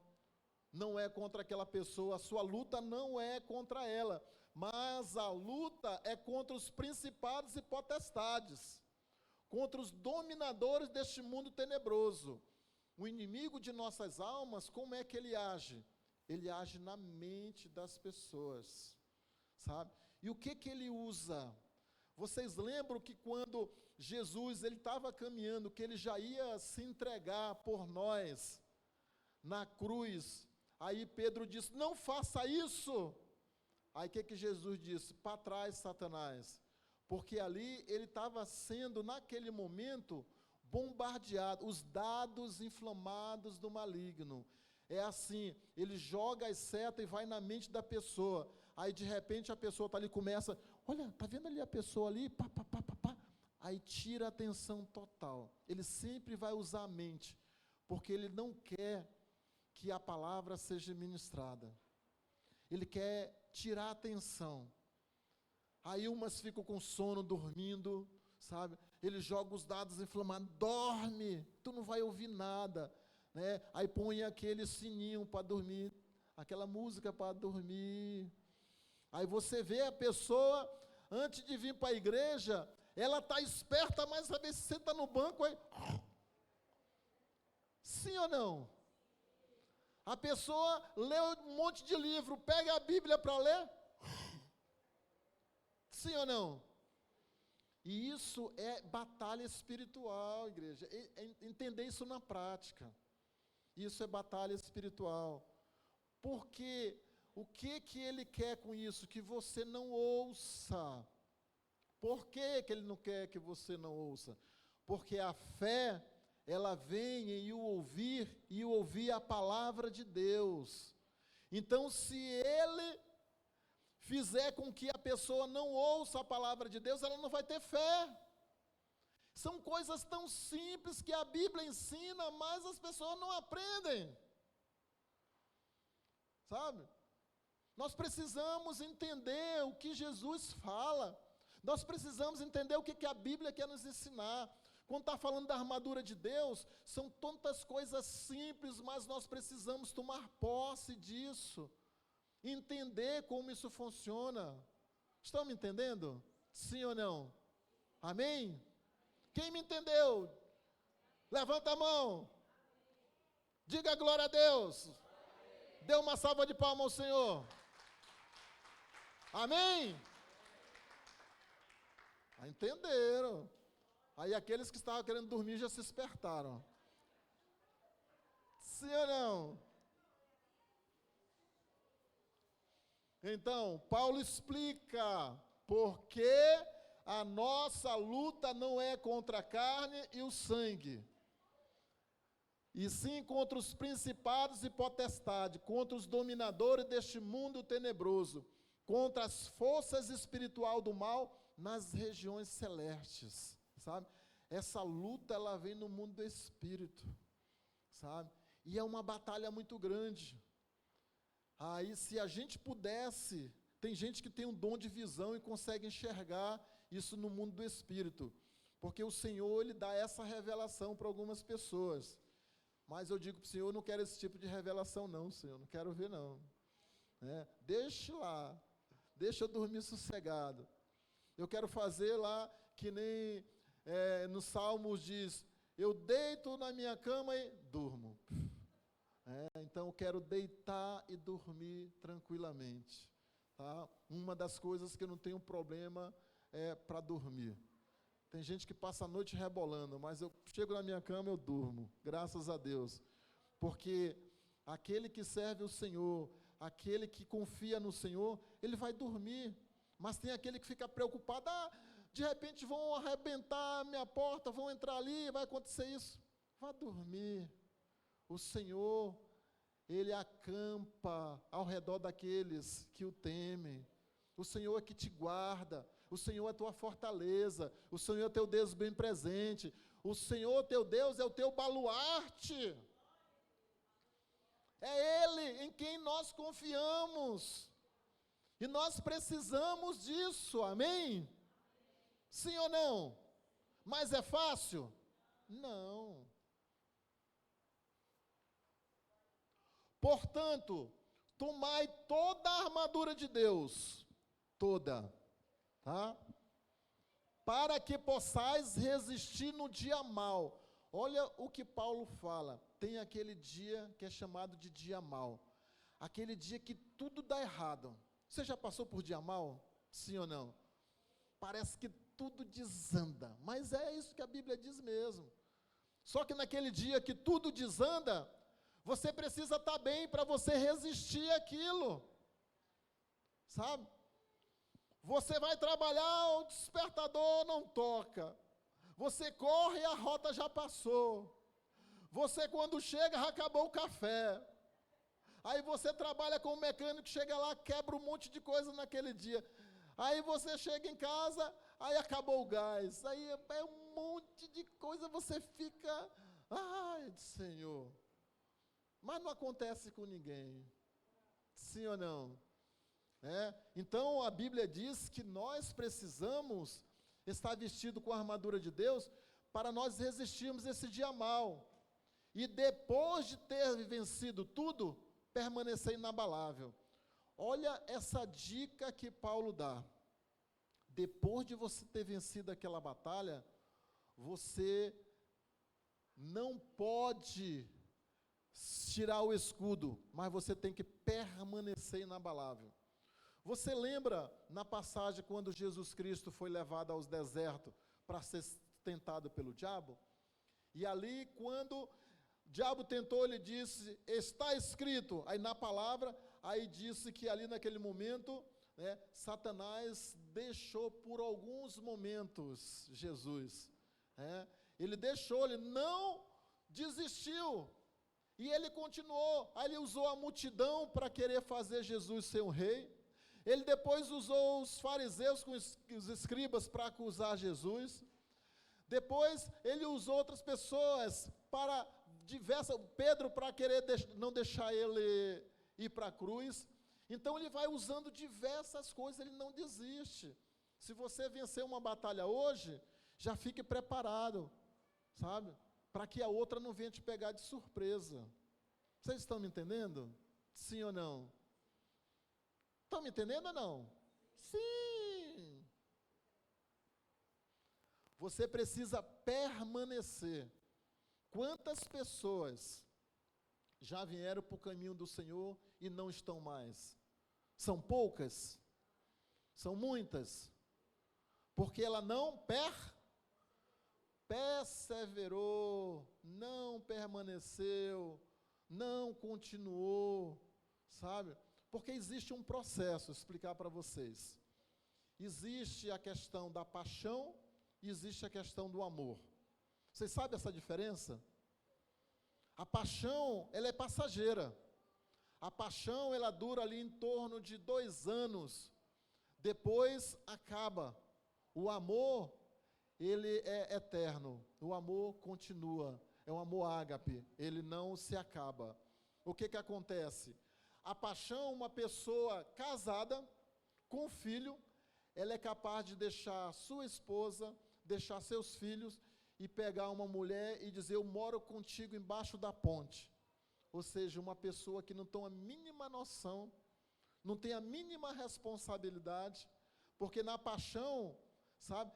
não é contra aquela pessoa, a sua luta não é contra ela, mas a luta é contra os principados e potestades, contra os dominadores deste mundo tenebroso. O inimigo de nossas almas, como é que ele age? Ele age na mente das pessoas, sabe? E o que ele usa? Vocês lembram que quando Jesus ele estava caminhando, que ele já ia se entregar por nós na cruz, aí Pedro disse, não faça isso. Aí o que Jesus disse? Para trás, Satanás. Porque ali ele estava sendo, naquele momento, bombardeado, os dados inflamados do maligno. É assim, ele joga as setas e vai na mente da pessoa. Aí de repente a pessoa está ali, começa, olha, está vendo ali a pessoa ali? Pá, pá, pá, pá, pá. Aí tira a atenção total. Ele sempre vai usar a mente, porque ele não quer que a palavra seja ministrada. Ele quer tirar a atenção. Aí umas ficam com sono, dormindo, sabe? Ele joga os dados inflamados, dorme, tu não vai ouvir nada, né? Aí põe aquele sininho para dormir, aquela música para dormir. Aí você vê a pessoa, antes de vir para a igreja, ela está esperta, mas às vezes senta no banco, aí... Sim ou não? A pessoa lê um monte de livro, pega a Bíblia para ler. Sim ou não? E isso é batalha espiritual, igreja. Entender isso na prática. Isso é batalha espiritual. Porque o que ele quer com isso? Que você não ouça. Por que ele não quer que você não ouça? Porque a fé, ela vem em o ouvir a palavra de Deus. Então, se ele fizer com que a pessoa não ouça a palavra de Deus, ela não vai ter fé. São coisas tão simples que a Bíblia ensina, mas as pessoas não aprendem. Sabe? Nós precisamos entender o que Jesus fala. Nós precisamos entender o que a Bíblia quer nos ensinar. Quando está falando da armadura de Deus, são tantas coisas simples, mas nós precisamos tomar posse disso. Entender como isso funciona. Estão me entendendo? Sim ou não? Amém? Quem me entendeu? Levanta a mão. Diga glória a Deus. Dê uma salva de palmas ao Senhor. Amém? Entenderam? Aí aqueles que estavam querendo dormir já se despertaram. Sim ou não? Então, Paulo explica por que a nossa luta não é contra a carne e o sangue, e sim contra os principados e potestades, contra os dominadores deste mundo tenebroso, contra as forças espirituais do mal nas regiões celestes, sabe? Essa luta, ela vem no mundo do espírito, sabe? E é uma batalha muito grande. Aí, se a gente pudesse, tem gente que tem um dom de visão e consegue enxergar isso no mundo do espírito, porque o Senhor, Ele dá essa revelação para algumas pessoas, mas eu digo para o Senhor, eu não quero esse tipo de revelação não, Senhor, não quero ver não, deixe lá, deixa eu dormir sossegado, eu quero fazer lá, que nem no Salmos diz, eu deito na minha cama e durmo. Então eu quero deitar e dormir tranquilamente, tá? Uma das coisas que eu não tenho problema é para dormir. Tem gente que passa a noite rebolando, mas eu chego na minha cama e eu durmo, graças a Deus. Porque aquele que serve o Senhor, aquele que confia no Senhor, ele vai dormir. Mas tem aquele que fica preocupado, de repente vão arrebentar a minha porta, vão entrar ali, vai acontecer isso. Vá dormir. O Senhor, Ele acampa ao redor daqueles que o temem. O Senhor é que te guarda. O Senhor é tua fortaleza. O Senhor é teu Deus bem presente. O Senhor, teu Deus, é o teu baluarte. É Ele em quem nós confiamos. E nós precisamos disso, amém? Sim ou não? Mas é fácil? Não. Portanto, tomai toda a armadura de Deus, toda, tá? Para que possais resistir no dia mau. Olha o que Paulo fala, tem aquele dia que é chamado de dia mau, aquele dia que tudo dá errado. Você já passou por dia mau? Sim ou não? Parece que tudo desanda. Mas é isso que a Bíblia diz mesmo. Só que naquele dia que tudo desanda, você precisa estar bem para você resistir àquilo. Sabe? Você vai trabalhar, o despertador não toca. Você corre e a rota já passou. Você, quando chega, já acabou o café. Aí você trabalha com o mecânico, chega lá, quebra um monte de coisa naquele dia. Aí você chega em casa, aí acabou o gás. Aí é um monte de coisa, você fica, ai, Senhor. Mas não acontece com ninguém. Sim ou não? Então a Bíblia diz que nós precisamos estar vestido com a armadura de Deus para nós resistirmos esse dia mal. E depois de ter vencido tudo, permanecer inabalável. Olha essa dica que Paulo dá. Depois de você ter vencido aquela batalha, você não pode tirar o escudo, mas você tem que permanecer inabalável. Você lembra na passagem quando Jesus Cristo foi levado aos desertos para ser tentado pelo diabo? E ali, quando o diabo tentou, ele disse, está escrito. Aí na palavra, aí disse que ali naquele momento, Satanás deixou por alguns momentos Jesus. Ele deixou, ele não desistiu. E ele continuou. Aí ele usou a multidão para querer fazer Jesus ser um rei. Ele depois usou os fariseus com os escribas para acusar Jesus. Depois ele usou outras pessoas para Pedro para querer não deixar ele ir para a cruz. Então ele vai usando diversas coisas, ele não desiste. Se você vencer uma batalha hoje, já fique preparado, sabe? Para que a outra não venha te pegar de surpresa. Vocês estão me entendendo? Sim ou não? Estão me entendendo ou não? Sim! Você precisa permanecer. Quantas pessoas já vieram para o caminho do Senhor e não estão mais? São poucas? São muitas? Porque ela não perseverou, não permaneceu, não continuou, sabe? Porque existe um processo, vou explicar para vocês. Existe a questão da paixão e existe a questão do amor. Vocês sabem essa diferença? A paixão, ela é passageira. A paixão, ela dura ali em torno de 2 anos. Depois acaba. O amor, ele é eterno. O amor continua. É um amor ágape. Ele não se acaba. O que acontece? A paixão, uma pessoa casada, com filho, ela é capaz de deixar sua esposa, deixar seus filhos e pegar uma mulher e dizer, eu moro contigo embaixo da ponte. Ou seja, uma pessoa que não tem a mínima noção, não tem a mínima responsabilidade, porque na paixão, sabe,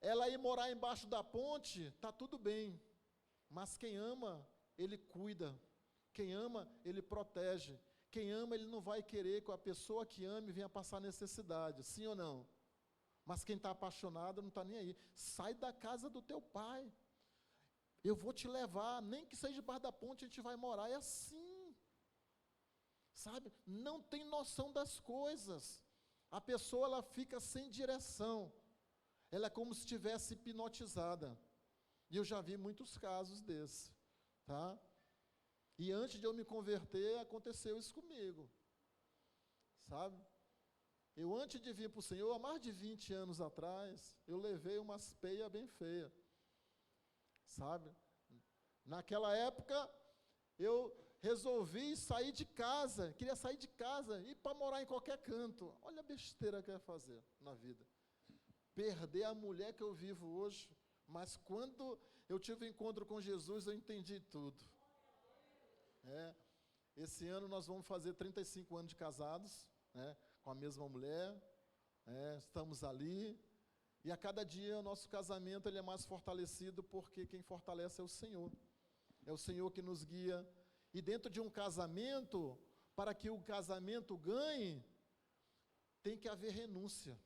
ela ir morar embaixo da ponte, está tudo bem, mas quem ama, ele cuida, quem ama, ele protege. Quem ama, ele não vai querer que a pessoa que ame venha passar necessidade, sim ou não? Mas quem está apaixonado não está nem aí. Sai da casa do teu pai. Eu vou te levar, nem que seja debaixo da ponte, a gente vai morar. É assim. Sabe? Não tem noção das coisas. A pessoa, ela fica sem direção. Ela é como se estivesse hipnotizada. E eu já vi muitos casos desses. Tá? E antes de eu me converter, aconteceu isso comigo, sabe? Eu antes de vir para o Senhor, há mais de 20 anos atrás, eu levei umas peias bem feias, sabe? Naquela época, eu resolvi sair de casa, queria sair de casa, ir para morar em qualquer canto. Olha a besteira que eu ia fazer na vida. Perder a mulher que eu vivo hoje, mas quando eu tive um encontro com Jesus, eu entendi tudo. Esse ano nós vamos fazer 35 anos de casados, com a mesma mulher, estamos ali, e a cada dia o nosso casamento ele é mais fortalecido, porque quem fortalece é o Senhor que nos guia, e dentro de um casamento, para que o casamento ganhe, tem que haver renúncia,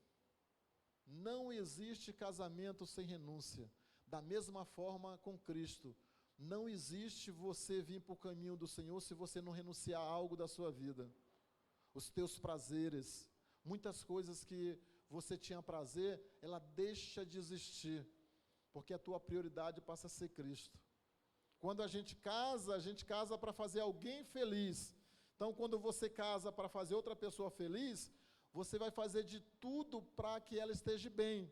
Não existe casamento sem renúncia. Da mesma forma com Cristo. Não existe você vir para o caminho do Senhor se você não renunciar a algo da sua vida. Os teus prazeres, muitas coisas que você tinha prazer, ela deixa de existir, porque a tua prioridade passa a ser Cristo. Quando a gente casa para fazer alguém feliz. Então, quando você casa para fazer outra pessoa feliz, você vai fazer de tudo para que ela esteja bem.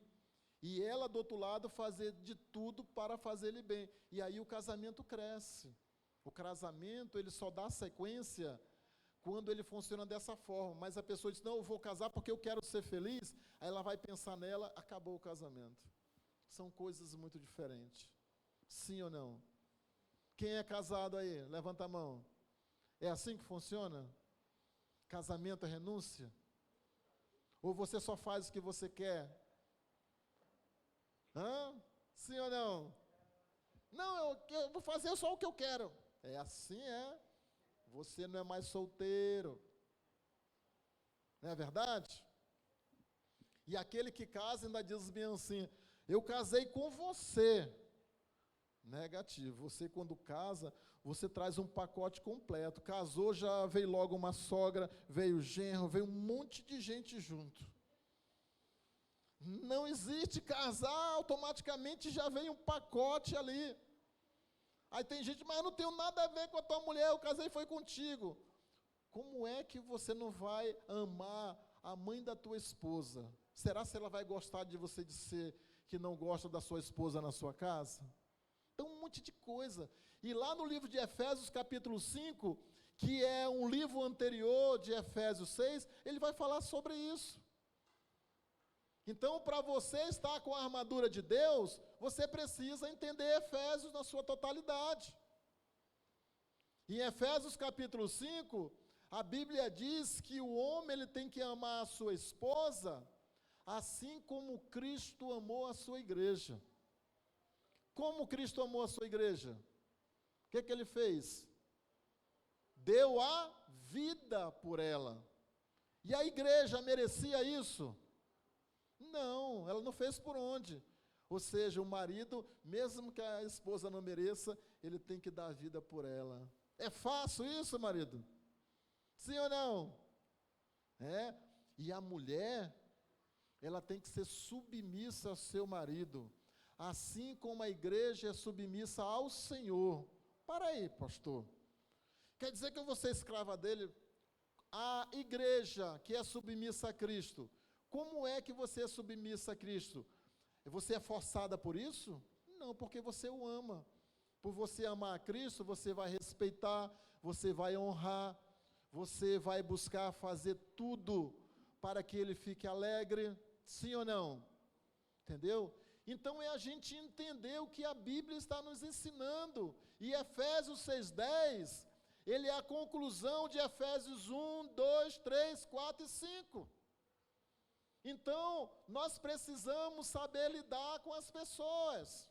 E ela, do outro lado, fazer de tudo para fazer ele bem. E aí o casamento cresce. O casamento, ele só dá sequência quando ele funciona dessa forma. Mas a pessoa diz, não, eu vou casar porque eu quero ser feliz. Aí ela vai pensar nela, acabou o casamento. São coisas muito diferentes. Sim ou não? Quem é casado aí? Levanta a mão. É assim que funciona? Casamento é renúncia? Ou você só faz o que você quer? Sim ou não? Não, eu vou fazer só o que eu quero. É assim, é. Você não é mais solteiro. Não é verdade? E aquele que casa ainda diz bem assim, eu casei com você. Negativo. Você, quando casa, você traz um pacote completo. Casou, já veio logo uma sogra, veio o genro, veio um monte de gente junto. Não existe casar, automaticamente já vem um pacote ali. Aí tem gente, mas eu não tenho nada a ver com a tua mulher, eu casei foi contigo. Como é que você não vai amar a mãe da tua esposa? Será que ela vai gostar de você dizer que não gosta da sua esposa na sua casa? Então, um monte de coisa. E lá no livro de Efésios, capítulo 5, que é um livro anterior de Efésios 6, ele vai falar sobre isso. Então, para você estar com a armadura de Deus, você precisa entender Efésios na sua totalidade. Em Efésios capítulo 5, a Bíblia diz que o homem ele tem que amar a sua esposa, assim como Cristo amou a sua igreja. Como Cristo amou a sua igreja? O que ele fez? Deu a vida por ela. E a igreja merecia isso? Não, ela não fez por onde. Ou seja, o marido, mesmo que a esposa não mereça, ele tem que dar a vida por ela. É fácil isso, marido? Sim ou não? É. E a mulher, ela tem que ser submissa ao seu marido, assim como a igreja é submissa ao Senhor. Para aí, pastor. Quer dizer que eu vou ser escrava dele? A igreja que é submissa a Cristo, como é que você é submissa a Cristo? Você é forçada por isso? Não, porque você o ama. Por você amar a Cristo, você vai respeitar, você vai honrar, você vai buscar fazer tudo para que ele fique alegre, sim ou não? Entendeu? Então é a gente entender o que a Bíblia está nos ensinando. E Efésios 6:10, ele é a conclusão de Efésios 1, 2, 3, 4 e 5. Então, nós precisamos saber lidar com as pessoas.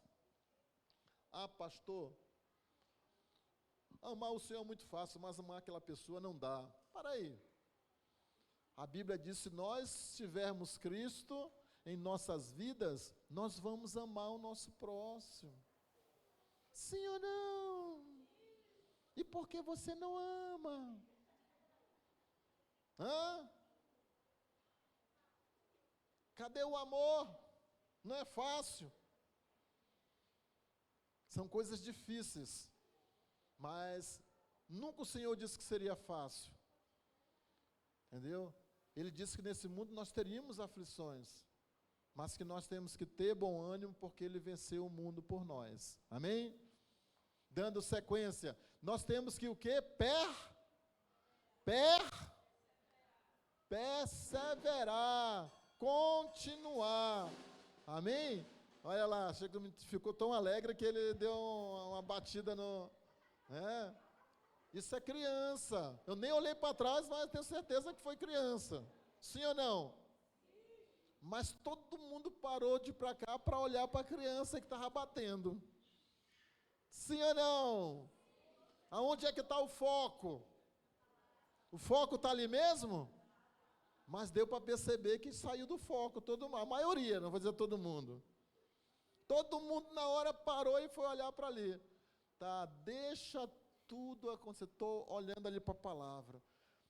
Ah, pastor, amar o Senhor é muito fácil, mas amar aquela pessoa não dá. Para aí. A Bíblia diz, se nós tivermos Cristo em nossas vidas, nós vamos amar o nosso próximo. Sim ou não? E por que você não ama? Cadê o amor? Não é fácil. São coisas difíceis. Mas nunca o Senhor disse que seria fácil. Entendeu? Ele disse que nesse mundo nós teríamos aflições. Mas que nós temos que ter bom ânimo porque Ele venceu o mundo por nós. Amém? Dando sequência. Nós temos que o quê? Perseverar. Continuar. Amém? Olha lá, ficou tão alegre que ele deu uma batida no... Isso é criança. Eu nem olhei para trás, mas tenho certeza que foi criança. Sim ou não? Mas todo mundo parou de ir para cá para olhar para a criança que estava batendo. Sim ou não? Aonde é que está o foco? O foco está ali mesmo? Mas deu para perceber que saiu do foco, a maioria, não vou dizer todo mundo. Todo mundo na hora parou e foi olhar para ali. Tá, deixa tudo acontecer. Estou olhando ali para a palavra.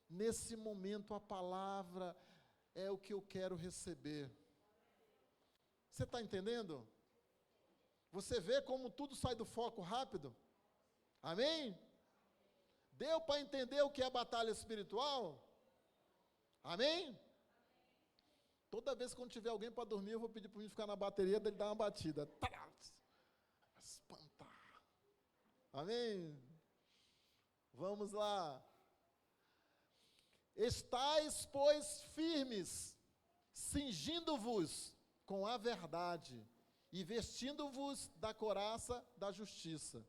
Nesse momento a palavra é o que eu quero receber. Você está entendendo? Você vê como tudo sai do foco rápido? Amém? Deu para entender o que é batalha espiritual? Amém? Toda vez que quando tiver alguém para dormir, eu vou pedir para mim ficar na bateria dele dar uma batida. Espantar. Amém? Vamos lá. Estais, pois, firmes, cingindo-vos com a verdade e vestindo-vos da couraça da justiça.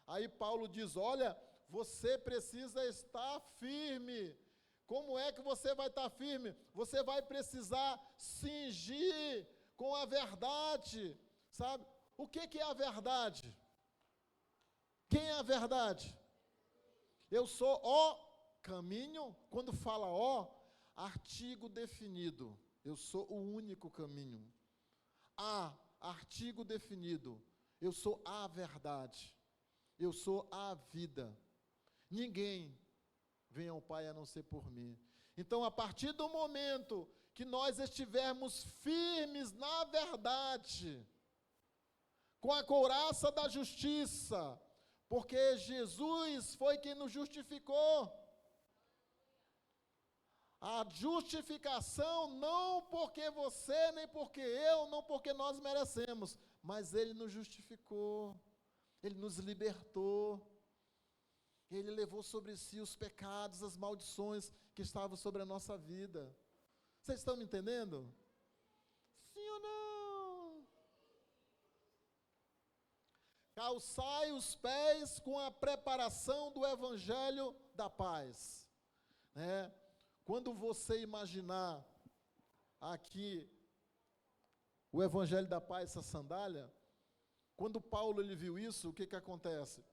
Aí Paulo diz, olha, você precisa estar firme. Como é que você vai estar firme? Você vai precisar cingir com a verdade, sabe? O que é a verdade? Quem é a verdade? Eu sou o caminho. Quando fala o, artigo definido. Eu sou o único caminho. Artigo definido. Eu sou a verdade. Eu sou a vida. Ninguém vem ao Pai a não ser por mim. Então, a partir do momento que nós estivermos firmes na verdade, com a couraça da justiça, porque Jesus foi quem nos justificou. A justificação não porque você, nem porque eu, não porque nós merecemos, mas Ele nos justificou, Ele nos libertou, Ele levou sobre si os pecados, as maldições que estavam sobre a nossa vida. Vocês estão me entendendo? Sim ou não? Calçai os pés com a preparação do Evangelho da paz. Quando você imaginar aqui o Evangelho da paz, essa sandália, quando Paulo ele viu isso, o que acontece?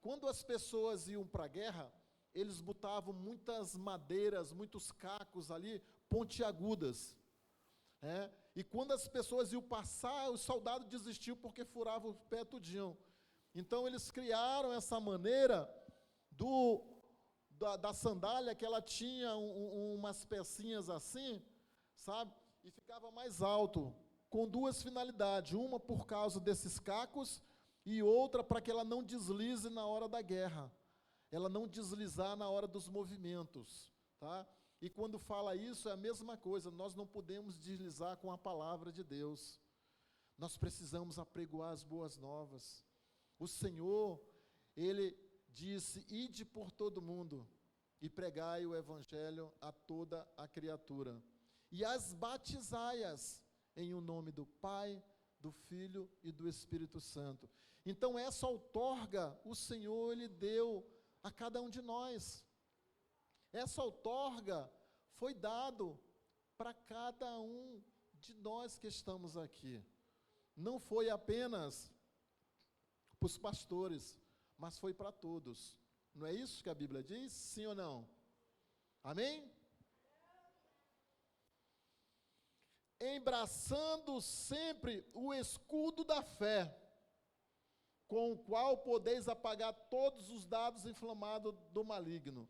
Quando as pessoas iam para a guerra, eles botavam muitas madeiras, muitos cacos ali, pontiagudas. E quando as pessoas iam passar, os soldados desistiam porque furavam o pé tudinho. Então eles criaram essa maneira da sandália, que ela tinha umas pecinhas assim, sabe? E ficava mais alto, com duas finalidades. Uma por causa desses cacos, e outra para que ela não deslize na hora da guerra. Ela não deslizar na hora dos movimentos, tá? E quando fala isso, é a mesma coisa, nós não podemos deslizar com a palavra de Deus. Nós precisamos apregoar as boas novas. O Senhor, Ele disse, ide por todo mundo e pregai o Evangelho a toda a criatura. E as batizai-as em o nome do Pai, do Filho e do Espírito Santo. Então essa outorga o Senhor Ele deu a cada um de nós. Essa outorga foi dado para cada um de nós que estamos aqui. Não foi apenas para os pastores, mas foi para todos. Não é isso que a Bíblia diz? Sim ou não? Amém? Embraçando sempre o escudo da fé, com o qual podeis apagar todos os dados inflamados do maligno.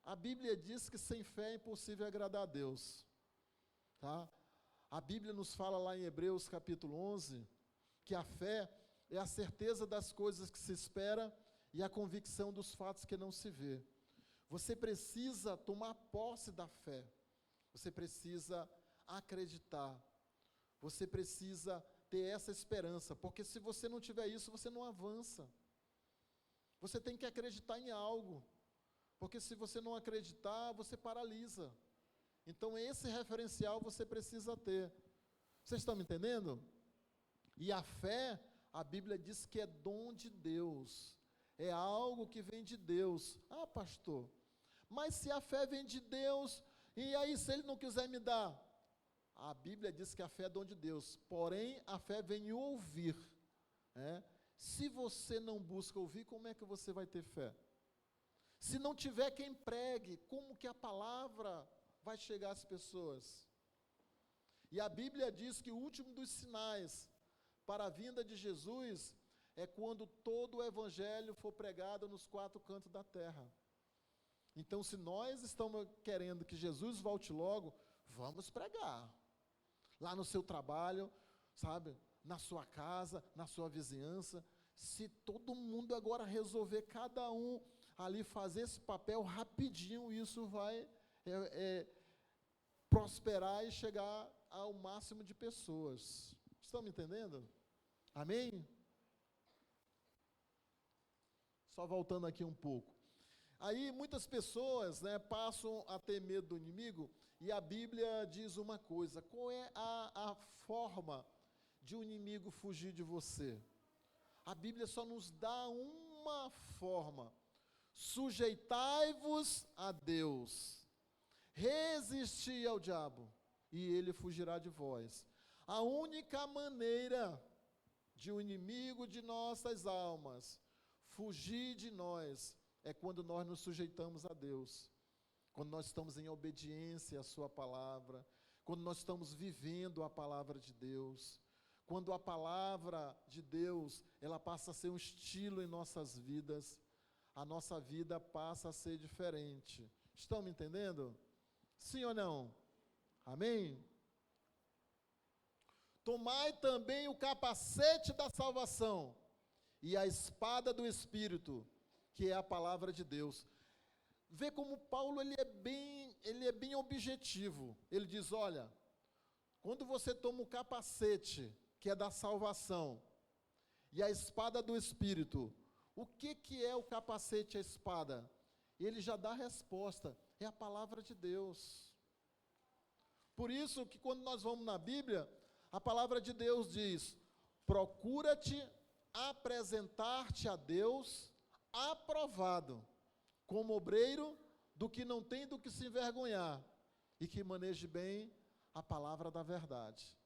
A Bíblia diz que sem fé é impossível agradar a Deus. Tá? A Bíblia nos fala lá em Hebreus capítulo 11, que a fé é a certeza das coisas que se espera e a convicção dos fatos que não se vê. Você precisa tomar posse da fé. Você precisa acreditar. Você precisa ter essa esperança, porque se você não tiver isso, você não avança. Você tem que acreditar em algo, porque se você não acreditar, você paralisa. Então esse referencial você precisa ter. Vocês estão me entendendo? E a fé, a Bíblia diz que é dom de Deus, é algo que vem de Deus. Ah, pastor, mas se a fé vem de Deus, e aí se Ele não quiser me dar? A Bíblia diz que a fé é dom de Deus, porém a fé vem em ouvir. Se você não busca ouvir, como é que você vai ter fé? Se não tiver quem pregue, como que a palavra vai chegar às pessoas? E a Bíblia diz que o último dos sinais para a vinda de Jesus é quando todo o evangelho for pregado nos 4 cantos da terra. Então, se nós estamos querendo que Jesus volte logo, vamos pregar. Lá no seu trabalho, sabe? Na sua casa, na sua vizinhança. Se todo mundo agora resolver, cada um ali fazer esse papel rapidinho, isso vai prosperar e chegar ao máximo de pessoas. Estão me entendendo? Amém? Só voltando aqui um pouco. Aí muitas pessoas, passam a ter medo do inimigo, e a Bíblia diz uma coisa: qual é a forma de um inimigo fugir de você? A Bíblia só nos dá uma forma: sujeitai-vos a Deus, resisti ao diabo, e ele fugirá de vós. A única maneira de um inimigo de nossas almas fugir de nós é quando nós nos sujeitamos a Deus, quando nós estamos em obediência à sua palavra, quando nós estamos vivendo a palavra de Deus, quando a palavra de Deus, ela passa a ser um estilo em nossas vidas, a nossa vida passa a ser diferente. Estão me entendendo? Sim ou não? Amém? Tomai também o capacete da salvação e a espada do Espírito, que é a palavra de Deus. Vê como Paulo ele é bem objetivo. Ele diz: olha, quando você toma o capacete, que é da salvação, e a espada do Espírito, o que é o capacete e a espada? Ele já dá a resposta: é a palavra de Deus. Por isso que quando nós vamos na Bíblia, a palavra de Deus diz: procura-te apresentar-te a Deus aprovado, como obreiro do que não tem do que se envergonhar, e que maneje bem a palavra da verdade.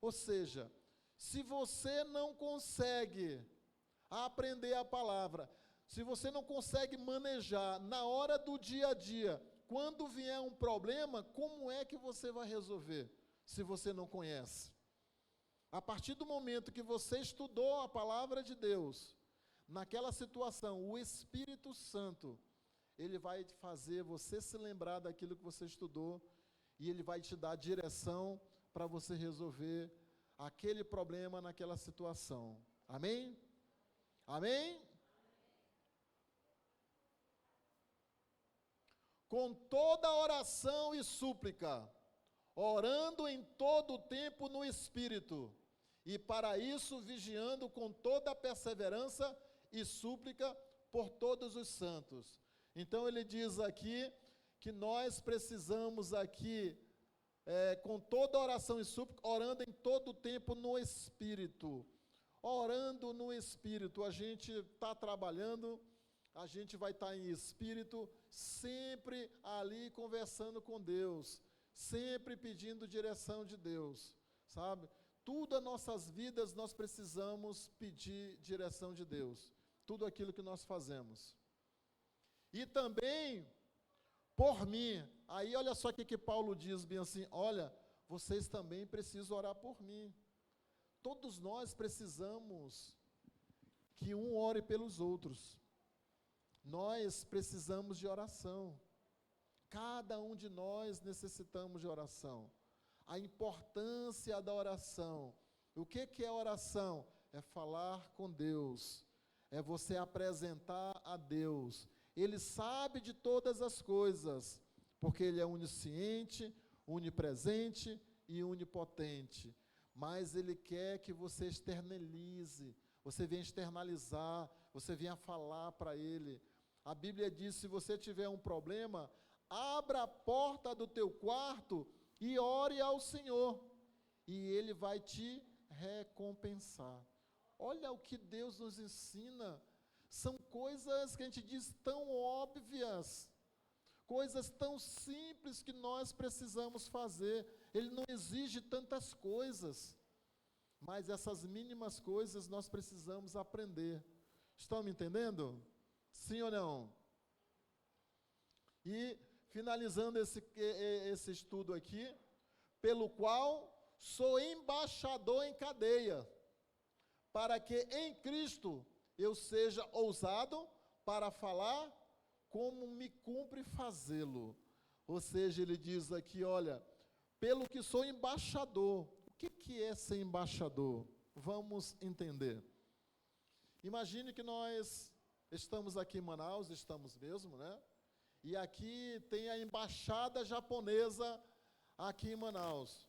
Ou seja, se você não consegue aprender a palavra, se você não consegue manejar na hora do dia a dia, quando vier um problema, como é que você vai resolver, se você não conhece? A partir do momento que você estudou a palavra de Deus, naquela situação, o Espírito Santo, ele vai fazer você se lembrar daquilo que você estudou, e ele vai te dar direção para você resolver aquele problema naquela situação. Amém? Amém? Com toda oração e súplica, orando em todo o tempo no Espírito, e para isso vigiando com toda a perseverança e súplica por todos os santos. Então ele diz aqui que nós precisamos aqui, com toda oração e súplica, orando em todo o tempo no Espírito. Orando no Espírito, a gente está trabalhando, a gente vai estar em Espírito, sempre ali conversando com Deus, sempre pedindo direção de Deus, sabe? Tudo as nossas vidas nós precisamos pedir direção de Deus, tudo aquilo que nós fazemos. E também, por mim, aí olha só o que Paulo diz bem assim: olha, vocês também precisam orar por mim. Todos nós precisamos que um ore pelos outros. Nós precisamos de oração. Cada um de nós necessitamos de oração. A importância da oração. O que é oração? É falar com Deus. É você apresentar a Deus. Ele sabe de todas as coisas, porque Ele é onisciente, onipresente e onipotente. Mas Ele quer que você externalize, você venha externalizar, você venha falar para Ele. A Bíblia diz: se você tiver um problema, abra a porta do teu quarto e ore ao Senhor, e Ele vai te recompensar. Olha o que Deus nos ensina. São coisas que a gente diz tão óbvias, coisas tão simples que nós precisamos fazer. Ele não exige tantas coisas, mas essas mínimas coisas nós precisamos aprender. Estão me entendendo? Sim ou não? E finalizando esse estudo aqui, pelo qual sou embaixador em cadeia, para que em Cristo eu seja ousado para falar como me cumpre fazê-lo. Ou seja, ele diz aqui, olha, pelo que sou embaixador. O que é ser embaixador? Vamos entender. Imagine que nós estamos aqui em Manaus, estamos mesmo, né? E aqui tem a embaixada japonesa aqui em Manaus.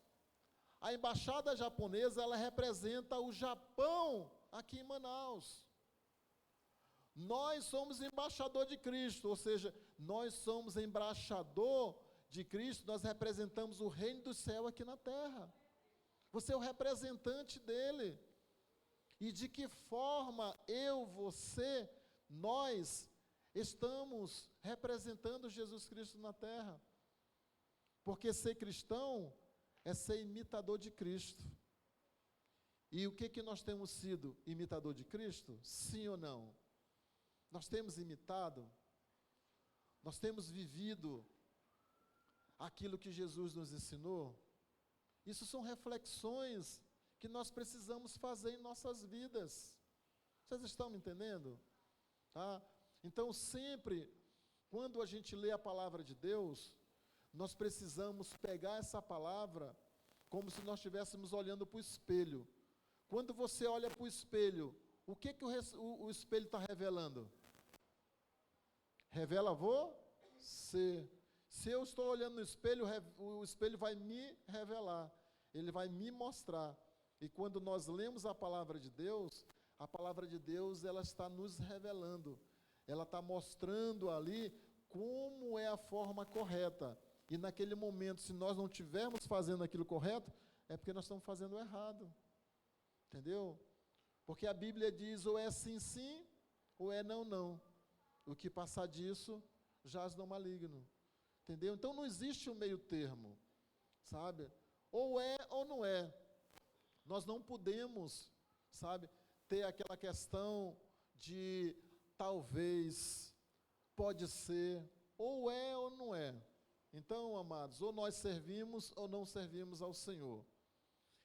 A embaixada japonesa, ela representa o Japão aqui em Manaus. Nós somos embaixador de Cristo, ou seja, nós somos embaixador de Cristo, nós representamos o reino do céu aqui na terra. Você é o representante dele. E de que forma eu, você, nós estamos representando Jesus Cristo na terra? Porque ser cristão é ser imitador de Cristo. E o que nós temos sido? Imitador de Cristo? Sim ou não? Nós temos imitado? Nós temos vivido aquilo que Jesus nos ensinou? Isso são reflexões que nós precisamos fazer em nossas vidas. Vocês estão me entendendo? Tá? Então, sempre, quando a gente lê a palavra de Deus, nós precisamos pegar essa palavra como se nós estivéssemos olhando para o espelho. Quando você olha para o espelho, o que o espelho está revelando? Revela você. Se eu estou olhando no espelho, o espelho vai me revelar, ele vai me mostrar. E quando nós lemos a palavra de Deus, ela está nos revelando, ela está mostrando ali como é a forma correta. E naquele momento, se nós não estivermos fazendo aquilo correto, é porque nós estamos fazendo errado. Entendeu? Porque a Bíblia diz, ou é sim, sim, ou é não, não. O que passar disso, jaz no maligno. Entendeu? Então não existe um meio termo, sabe? Ou é ou não é. Nós não podemos, sabe, ter aquela questão de talvez, pode ser, ou é ou não é. Então, amados, ou nós servimos ou não servimos ao Senhor.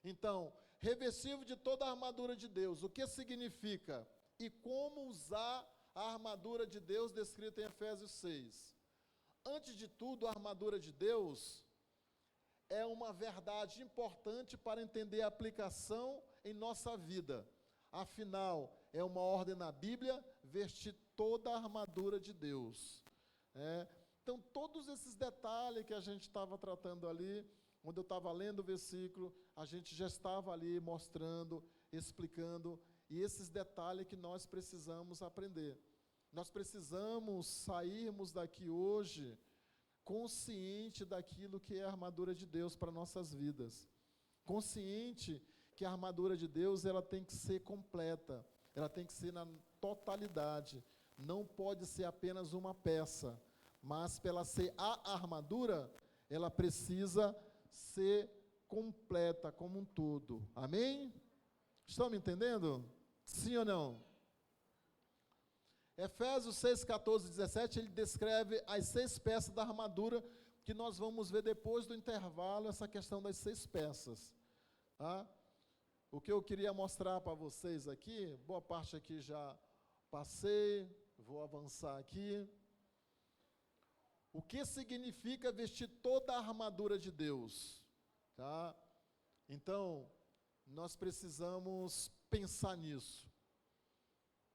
Então, revestido de toda a armadura de Deus, o que significa? E como usar a armadura de Deus descrita em Efésios 6. Antes de tudo, a armadura de Deus é uma verdade importante para entender a aplicação em nossa vida. Afinal, é uma ordem na Bíblia, vestir toda a armadura de Deus. Então, todos esses detalhes que a gente estava tratando ali, quando eu estava lendo o versículo, a gente já estava ali mostrando, explicando, e esses detalhes que nós precisamos aprender. Nós precisamos sairmos daqui hoje consciente daquilo que é a armadura de Deus para nossas vidas. Consciente que a armadura de Deus, ela tem que ser completa, ela tem que ser na totalidade. Não pode ser apenas uma peça, mas para ela ser a armadura, ela precisa ser completa como um todo. Amém? Estão me entendendo? Sim ou não? Efésios 6, 14 e 17, ele descreve as 6 peças da armadura, que nós vamos ver depois do intervalo, essa questão das 6 peças. Tá? O que eu queria mostrar para vocês aqui, boa parte aqui já passei, vou avançar aqui. O que significa vestir toda a armadura de Deus? Tá? Então, nós precisamos pensar nisso.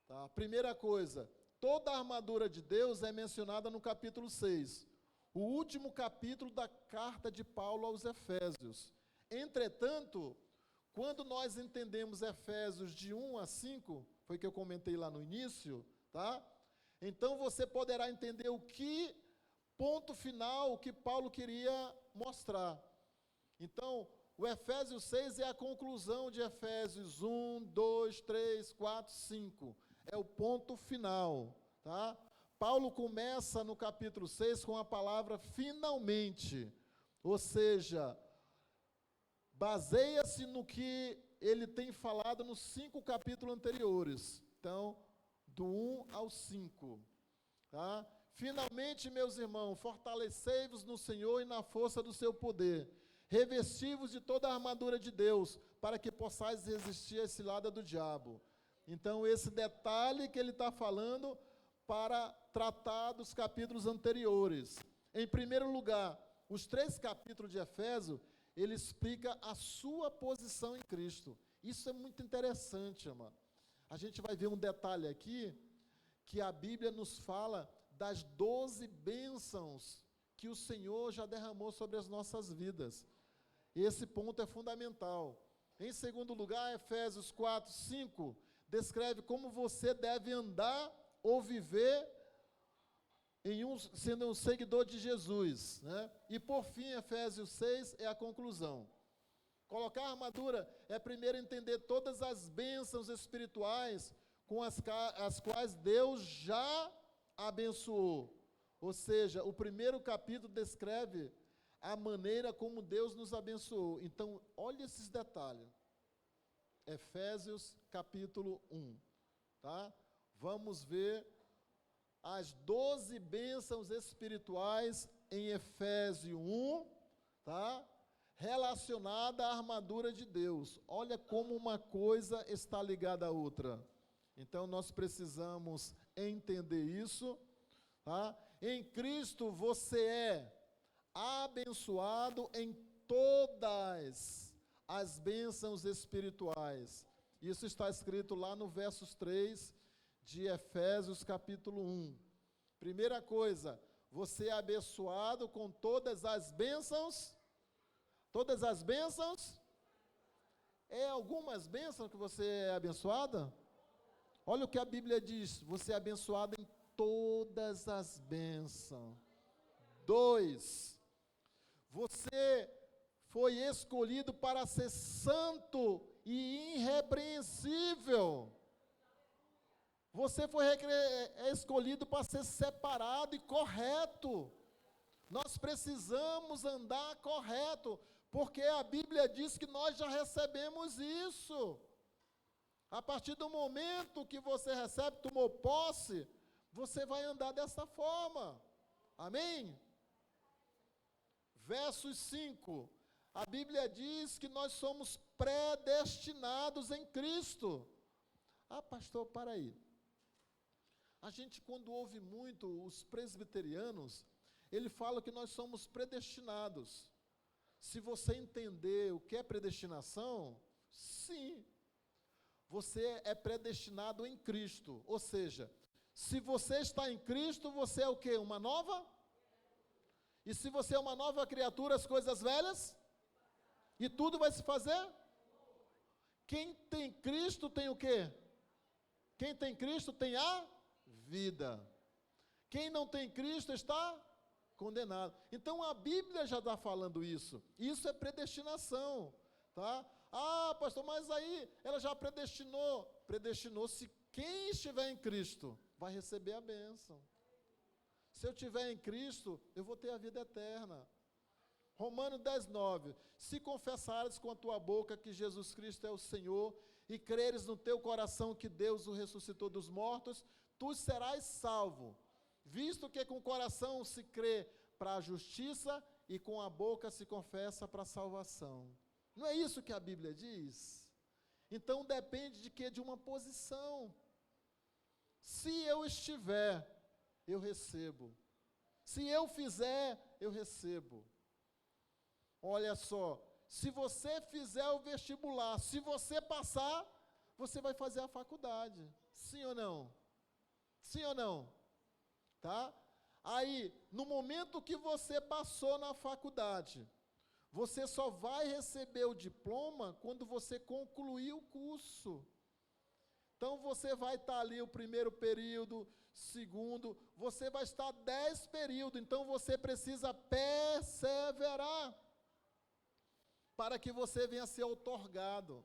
Tá? Primeira coisa, toda a armadura de Deus é mencionada no capítulo 6, o último capítulo da carta de Paulo aos Efésios. Entretanto, quando nós entendemos Efésios de 1 a 5, foi que eu comentei lá no início, tá? Então você poderá entender o que, ponto final, o que Paulo queria mostrar. Então, o Efésios 6 é a conclusão de Efésios 1, 2, 3, 4, 5. É o ponto final, tá? Paulo começa no capítulo 6 com a palavra finalmente, ou seja, baseia-se no que ele tem falado nos 5 capítulos anteriores. Então, do 1 ao 5, tá? Finalmente, meus irmãos, fortalecei-vos no Senhor e na força do seu poder. Revesti-vos de toda a armadura de Deus, para que possais resistir à cilada do diabo. Então, esse detalhe que ele está falando para tratar dos capítulos anteriores. Em primeiro lugar, os 3 capítulos de Efésios, ele explica a sua posição em Cristo. Isso é muito interessante, amado. A gente vai ver um detalhe aqui, que a Bíblia nos fala das 12 bênçãos que o Senhor já derramou sobre as nossas vidas. Esse ponto é fundamental. Em segundo lugar, Efésios 4, 5, descreve como você deve andar ou viver sendo um seguidor de Jesus, né? E por fim, Efésios 6 é a conclusão. Colocar a armadura é primeiro entender todas as bênçãos espirituais com as quais Deus já abençoou. Ou seja, o primeiro capítulo descreve a maneira como Deus nos abençoou. Então, olha esses detalhes. Efésios capítulo 1, tá? Vamos ver as 12 bênçãos espirituais em Efésios 1, tá? Relacionada à armadura de Deus. Olha como uma coisa está ligada à outra. Então, nós precisamos entender isso, tá? Em Cristo você é abençoado em todas as bênçãos espirituais. Isso está escrito lá no versos 3 de Efésios capítulo 1. Primeira coisa, você é abençoado com todas as bênçãos. Todas as bênçãos? É algumas bênçãos que você é abençoada? Olha o que a Bíblia diz, você é abençoado em todas as bênçãos. 2, você foi escolhido para ser santo e irrepreensível. Você foi escolhido para ser separado e correto. Nós precisamos andar correto, porque a Bíblia diz que nós já recebemos isso. A partir do momento que você recebe, tomou posse, você vai andar dessa forma. Amém? Versos 5. A Bíblia diz que nós somos predestinados em Cristo. Ah, pastor, para aí. A gente, quando ouve muito os presbiterianos, ele fala que nós somos predestinados. Se você entender o que é predestinação, sim, você é predestinado em Cristo. Ou seja, se você está em Cristo, você é o quê? Uma nova? E se você é uma nova criatura, as coisas velhas? E tudo vai se fazer? Quem tem Cristo tem o quê? Quem tem Cristo tem a vida. Quem não tem Cristo está condenado. Então a Bíblia já está falando isso. Isso é predestinação, tá? Ah, pastor, mas aí ela já predestinou. Predestinou se quem estiver em Cristo vai receber a bênção. Se eu estiver em Cristo, eu vou ter a vida eterna. Romanos 10, 9. Se confessares com a tua boca que Jesus Cristo é o Senhor e creres no teu coração que Deus o ressuscitou dos mortos, tu serás salvo. Visto que com o coração se crê para a justiça e com a boca se confessa para a salvação. Não é isso que a Bíblia diz? Então depende de quê? De uma posição. Se eu estiver, eu recebo. Se eu fizer, eu recebo. Olha só, se você fizer o vestibular, se você passar, você vai fazer a faculdade. Sim ou não? Sim ou não? Tá? Aí, no momento que você passou na faculdade, você só vai receber o diploma quando você concluir o curso. Então, você vai estar ali o primeiro período, segundo, você vai estar 10 períodos, então você precisa perseverar para que você venha a ser outorgado.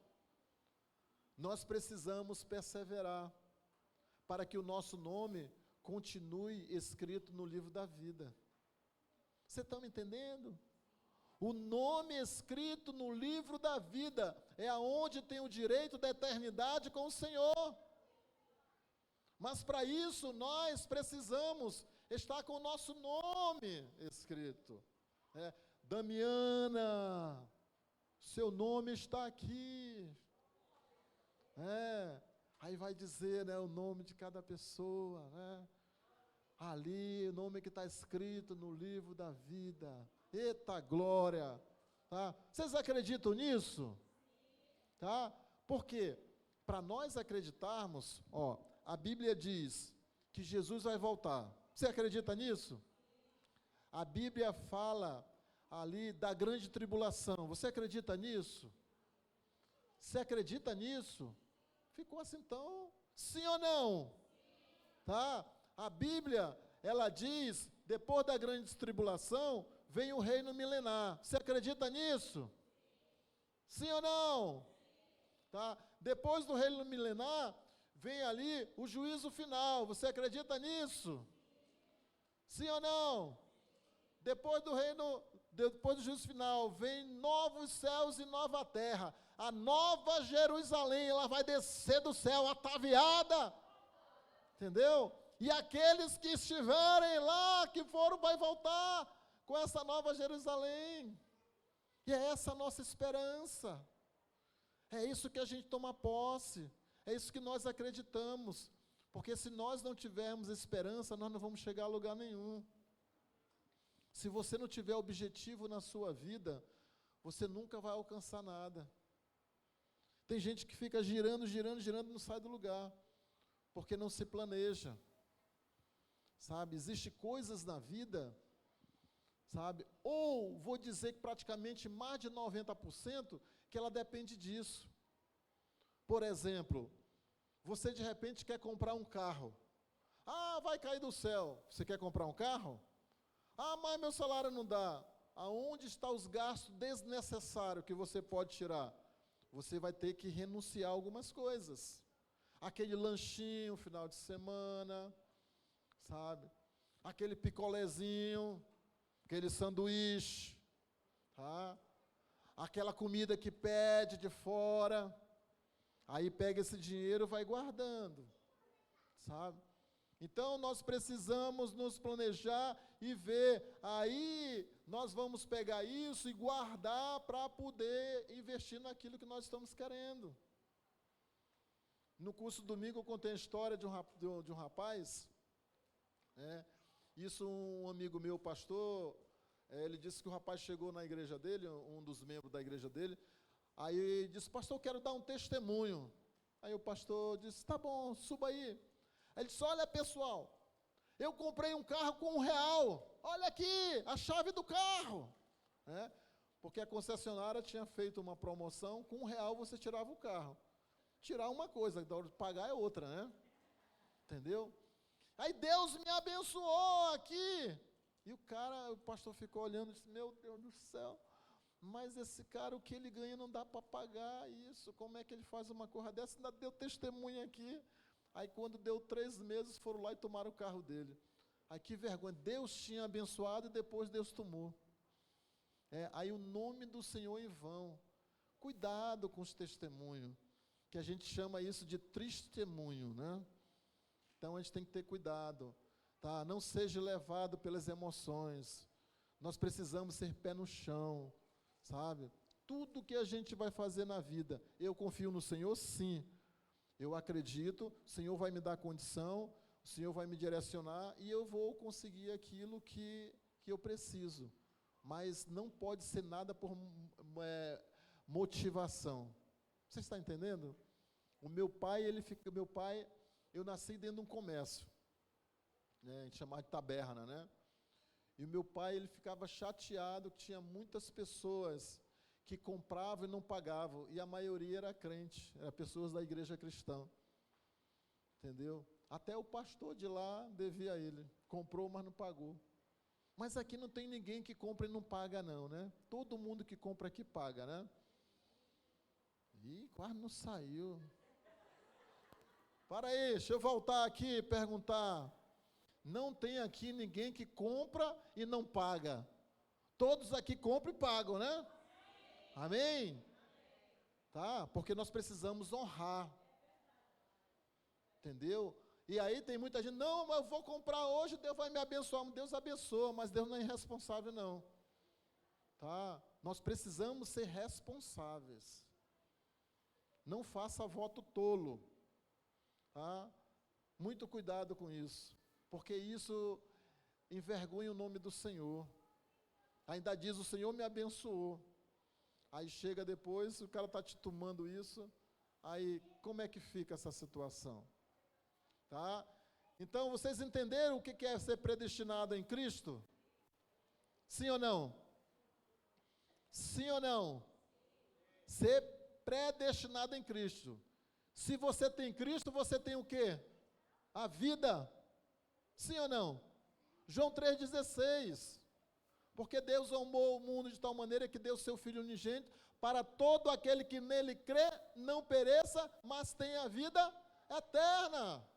Nós precisamos perseverar para que o nosso nome continue escrito no livro da vida. Você está me entendendo? O nome escrito no livro da vida é aonde tem o direito da eternidade com o Senhor. Mas para isso nós precisamos está com o nosso nome escrito. Damiana, seu nome está aqui. Aí vai dizer, o nome de cada pessoa, ali, o nome que está escrito no livro da vida. Eita glória! Tá? Vocês acreditam nisso? Tá? Por quê? Para nós acreditarmos, a Bíblia diz que Jesus vai voltar. Você acredita nisso? A Bíblia fala ali da grande tribulação. Você acredita nisso? Você acredita nisso? Ficou assim então, sim ou não? Tá? A Bíblia, ela diz, depois da grande tribulação, vem o reino milenar. Você acredita nisso? Sim ou não? Tá? Depois do reino milenar, vem ali o juízo final. Você acredita nisso? Sim ou não? Depois do juízo final, vem novos céus e nova terra. A nova Jerusalém, ela vai descer do céu ataviada. Entendeu? E aqueles que estiverem lá, que foram, vai voltar com essa nova Jerusalém. E é essa a nossa esperança. É isso que a gente toma posse. É isso que nós acreditamos. Porque se nós não tivermos esperança, nós não vamos chegar a lugar nenhum. Se você não tiver objetivo na sua vida, você nunca vai alcançar nada. Tem gente que fica girando, girando, girando e não sai do lugar, porque não se planeja. Sabe, existem coisas na vida, sabe, ou vou dizer que praticamente mais de 90%, que ela depende disso. Por exemplo, você de repente quer comprar um carro. Vai cair do céu. Você quer comprar um carro? Mas meu salário não dá. Aonde estão os gastos desnecessários que você pode tirar? Você vai ter que renunciar a algumas coisas. Aquele lanchinho final de semana, sabe? Aquele picolézinho, aquele sanduíche, tá? Aquela comida que pede de fora. Aí pega esse dinheiro e vai guardando, sabe? Então, nós precisamos nos planejar e ver, aí nós vamos pegar isso e guardar para poder investir naquilo que nós estamos querendo. No curso domingo eu contei a história de um rapaz, isso um amigo meu, pastor, ele disse que o rapaz chegou na igreja dele, um dos membros da igreja dele, aí ele disse, pastor, eu quero dar um testemunho. Aí o pastor disse, tá bom, suba aí. Ele disse, olha pessoal, eu comprei um carro com R$1, olha aqui, a chave do carro. Porque a concessionária tinha feito uma promoção, com R$1 você tirava o carro. Tirar uma coisa, da hora de pagar é outra, né? Entendeu? Aí Deus me abençoou aqui. E o pastor ficou olhando e disse, meu Deus do céu, mas esse cara, o que ele ganha não dá para pagar isso, como é que ele faz uma coisa dessa? Ainda deu testemunho aqui. Aí quando deu 3 meses, foram lá e tomaram o carro dele. Aí que vergonha, Deus tinha abençoado e depois Deus tomou. Aí o nome do Senhor em vão. Cuidado com os testemunhos, que a gente chama isso de testemunho, né? Então a gente tem que ter cuidado, tá? Não seja levado pelas emoções. Nós precisamos ser pé no chão, sabe? Tudo que a gente vai fazer na vida, eu confio no Senhor, sim. Eu acredito, o Senhor vai me dar condição, o Senhor vai me direcionar e eu vou conseguir aquilo que eu preciso. Mas não pode ser nada por motivação. Você está entendendo? Meu pai, eu nasci dentro de um comércio, a gente chamava de taberna, né? E o meu pai, ele ficava chateado que tinha muitas pessoas que compravam e não pagavam, e a maioria era crente, era pessoas da igreja cristã, entendeu? Até o pastor de lá devia a ele, comprou, mas não pagou. Mas aqui não tem ninguém que compra e não paga não, né? Todo mundo que compra aqui paga, né? Ih, quase não saiu. Para aí, deixa eu voltar aqui e perguntar. Não tem aqui ninguém que compra e não paga. Todos aqui compram e pagam, né? Amém? Tá? Porque nós precisamos honrar. Entendeu? E aí tem muita gente, não, mas eu vou comprar hoje, Deus vai me abençoar. Deus abençoa, mas Deus não é irresponsável, não. Tá? Nós precisamos ser responsáveis. Não faça voto tolo. Tá? Muito cuidado com isso, porque isso envergonha o nome do Senhor. Ainda diz, o Senhor me abençoou. Aí chega depois, o cara está te tomando isso, aí como é que fica essa situação? Tá? Então, vocês entenderam o que é ser predestinado em Cristo? Sim ou não? Sim ou não? Ser predestinado em Cristo. Se você tem Cristo, você tem o quê? A vida. Sim ou não? João 3,16. Porque Deus amou o mundo de tal maneira que deu seu Filho unigênito para todo aquele que nele crê, não pereça, mas tenha vida eterna.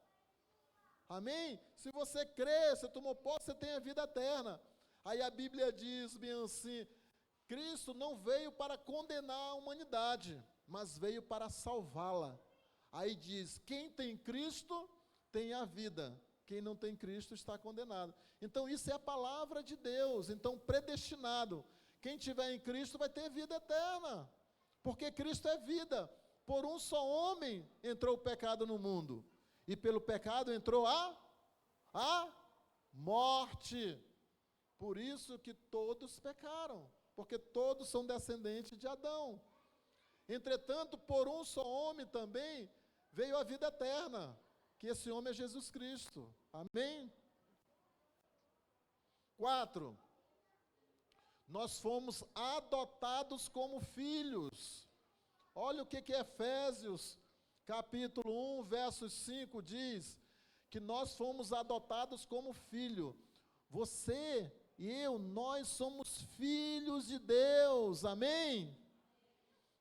Amém? Se você crê, você tomou posse, você tem a vida eterna. Aí a Bíblia diz bem assim, Cristo não veio para condenar a humanidade, mas veio para salvá-la. Aí diz, quem tem Cristo tem a vida. Quem não tem Cristo está condenado. Então isso é a palavra de Deus. Então predestinado. Quem tiver em Cristo vai ter vida eterna. Porque Cristo é vida. Por um só homem entrou o pecado no mundo. E pelo pecado entrou a morte. Por isso que todos pecaram. Porque todos são descendentes de Adão. Entretanto, por um só homem também veio a vida eterna. Que esse homem é Jesus Cristo. Amém? 4. Nós fomos adotados como filhos. Olha o que Efésios, capítulo 1, verso 5 diz, que nós fomos adotados como filho. Você e eu, nós somos filhos de Deus. Amém?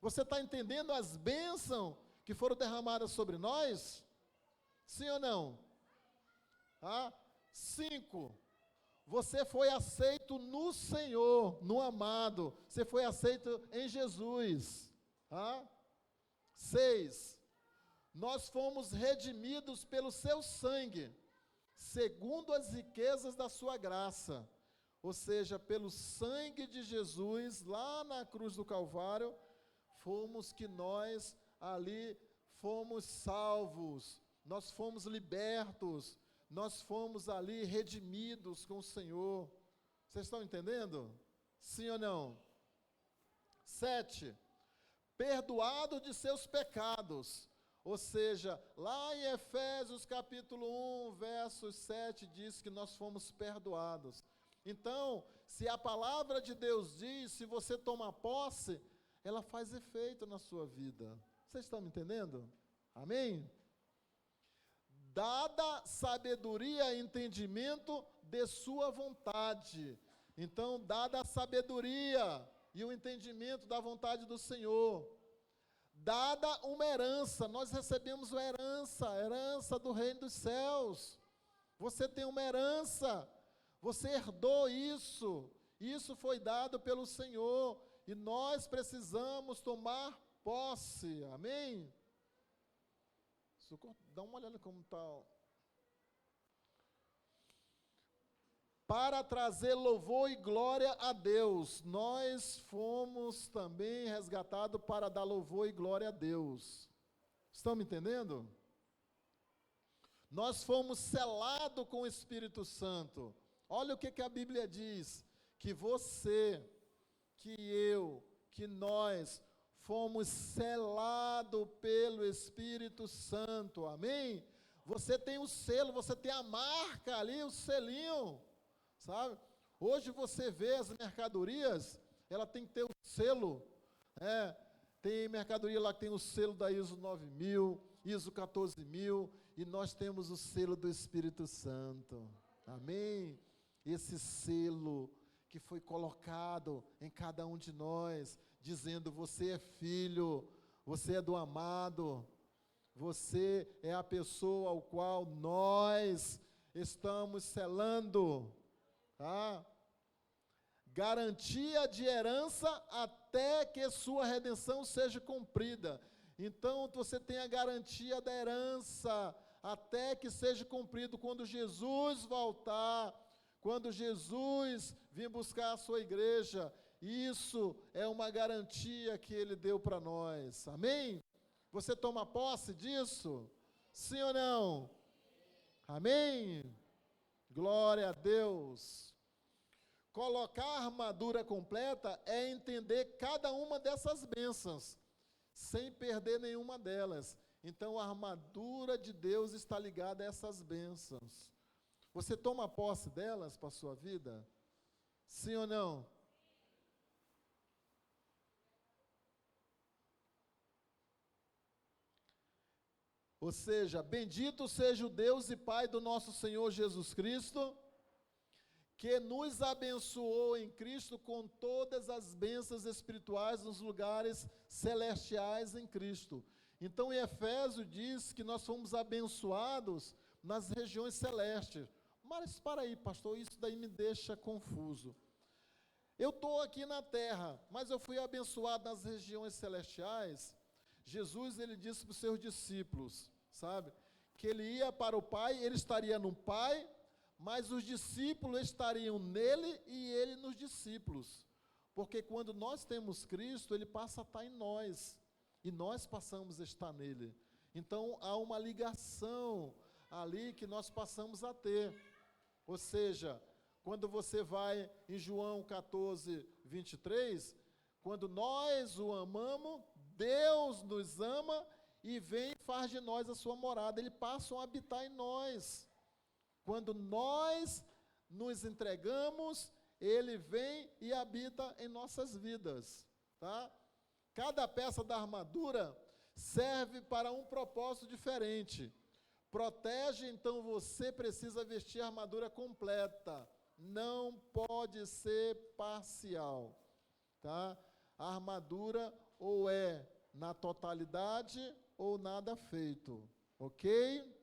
Você está entendendo as bênçãos que foram derramadas sobre nós? Sim ou não? 5. Você foi aceito no Senhor, no amado. Você foi aceito em Jesus. 6. Nós fomos redimidos pelo seu sangue, segundo as riquezas da sua graça. Ou seja, pelo sangue de Jesus, lá na cruz do Calvário, fomos que nós ali fomos salvos. Nós fomos libertos, nós fomos ali redimidos com o Senhor. Vocês estão entendendo? Sim ou não? 7. Perdoado de seus pecados. Ou seja, lá em Efésios capítulo 1, verso 7, diz que nós fomos perdoados. Então, se a palavra de Deus diz, se você tomar posse, ela faz efeito na sua vida. Vocês estão me entendendo? Amém? Dada sabedoria e entendimento de sua vontade. Então, dada a sabedoria e o entendimento da vontade do Senhor. Dada uma herança, nós recebemos uma herança do reino dos céus. Você tem uma herança, você herdou isso. Isso foi dado pelo Senhor. E nós precisamos tomar posse. Amém? Dá uma olhada como está. Para trazer louvor e glória a Deus. Nós fomos também resgatados para dar louvor e glória a Deus. Estão me entendendo? Nós fomos selados com o Espírito Santo. Olha o que a Bíblia diz. Que você, que eu, que nós fomos selados pelo Espírito Santo, amém? Você tem o selo, você tem a marca ali, o selinho, sabe? Hoje você vê as mercadorias, ela tem que ter o selo, tem mercadoria lá que tem o selo da ISO 9000, ISO 14000, e nós temos o selo do Espírito Santo, amém? Esse selo que foi colocado em cada um de nós, dizendo, você é filho, você é do amado, você é a pessoa ao qual nós estamos selando, tá? Garantia de herança até que sua redenção seja cumprida. Então, você tem a garantia da herança até que seja cumprido quando Jesus voltar, quando Jesus vir buscar a sua igreja. Isso é uma garantia que Ele deu para nós. Amém? Você toma posse disso? Sim ou não? Amém? Glória a Deus. Colocar a armadura completa é entender cada uma dessas bênçãos, sem perder nenhuma delas. Então, a armadura de Deus está ligada a essas bênçãos. Você toma posse delas para a sua vida? Sim ou não? Ou seja, bendito seja o Deus e Pai do nosso Senhor Jesus Cristo, que nos abençoou em Cristo com todas as bênçãos espirituais nos lugares celestiais em Cristo. Então, em Efésios diz que nós fomos abençoados nas regiões celestes. Mas para aí, pastor, isso daí me deixa confuso. Eu estou aqui na terra, mas eu fui abençoado nas regiões celestiais. Jesus, ele disse para os seus discípulos, sabe, que ele ia para o Pai, ele estaria no Pai, mas os discípulos estariam nele e ele nos discípulos. Porque quando nós temos Cristo, ele passa a estar em nós, e nós passamos a estar nele. Então, há uma ligação ali que nós passamos a ter. Ou seja, quando você vai em João 14, 23, quando nós o amamos, Deus nos ama e vem e faz de nós a sua morada. Ele passa a habitar em nós. Quando nós nos entregamos, Ele vem e habita em nossas vidas. Tá? Cada peça da armadura serve para um propósito diferente. Protege, então você precisa vestir a armadura completa. Não pode ser parcial. Tá? A armadura ou é na totalidade ou nada feito. Ok?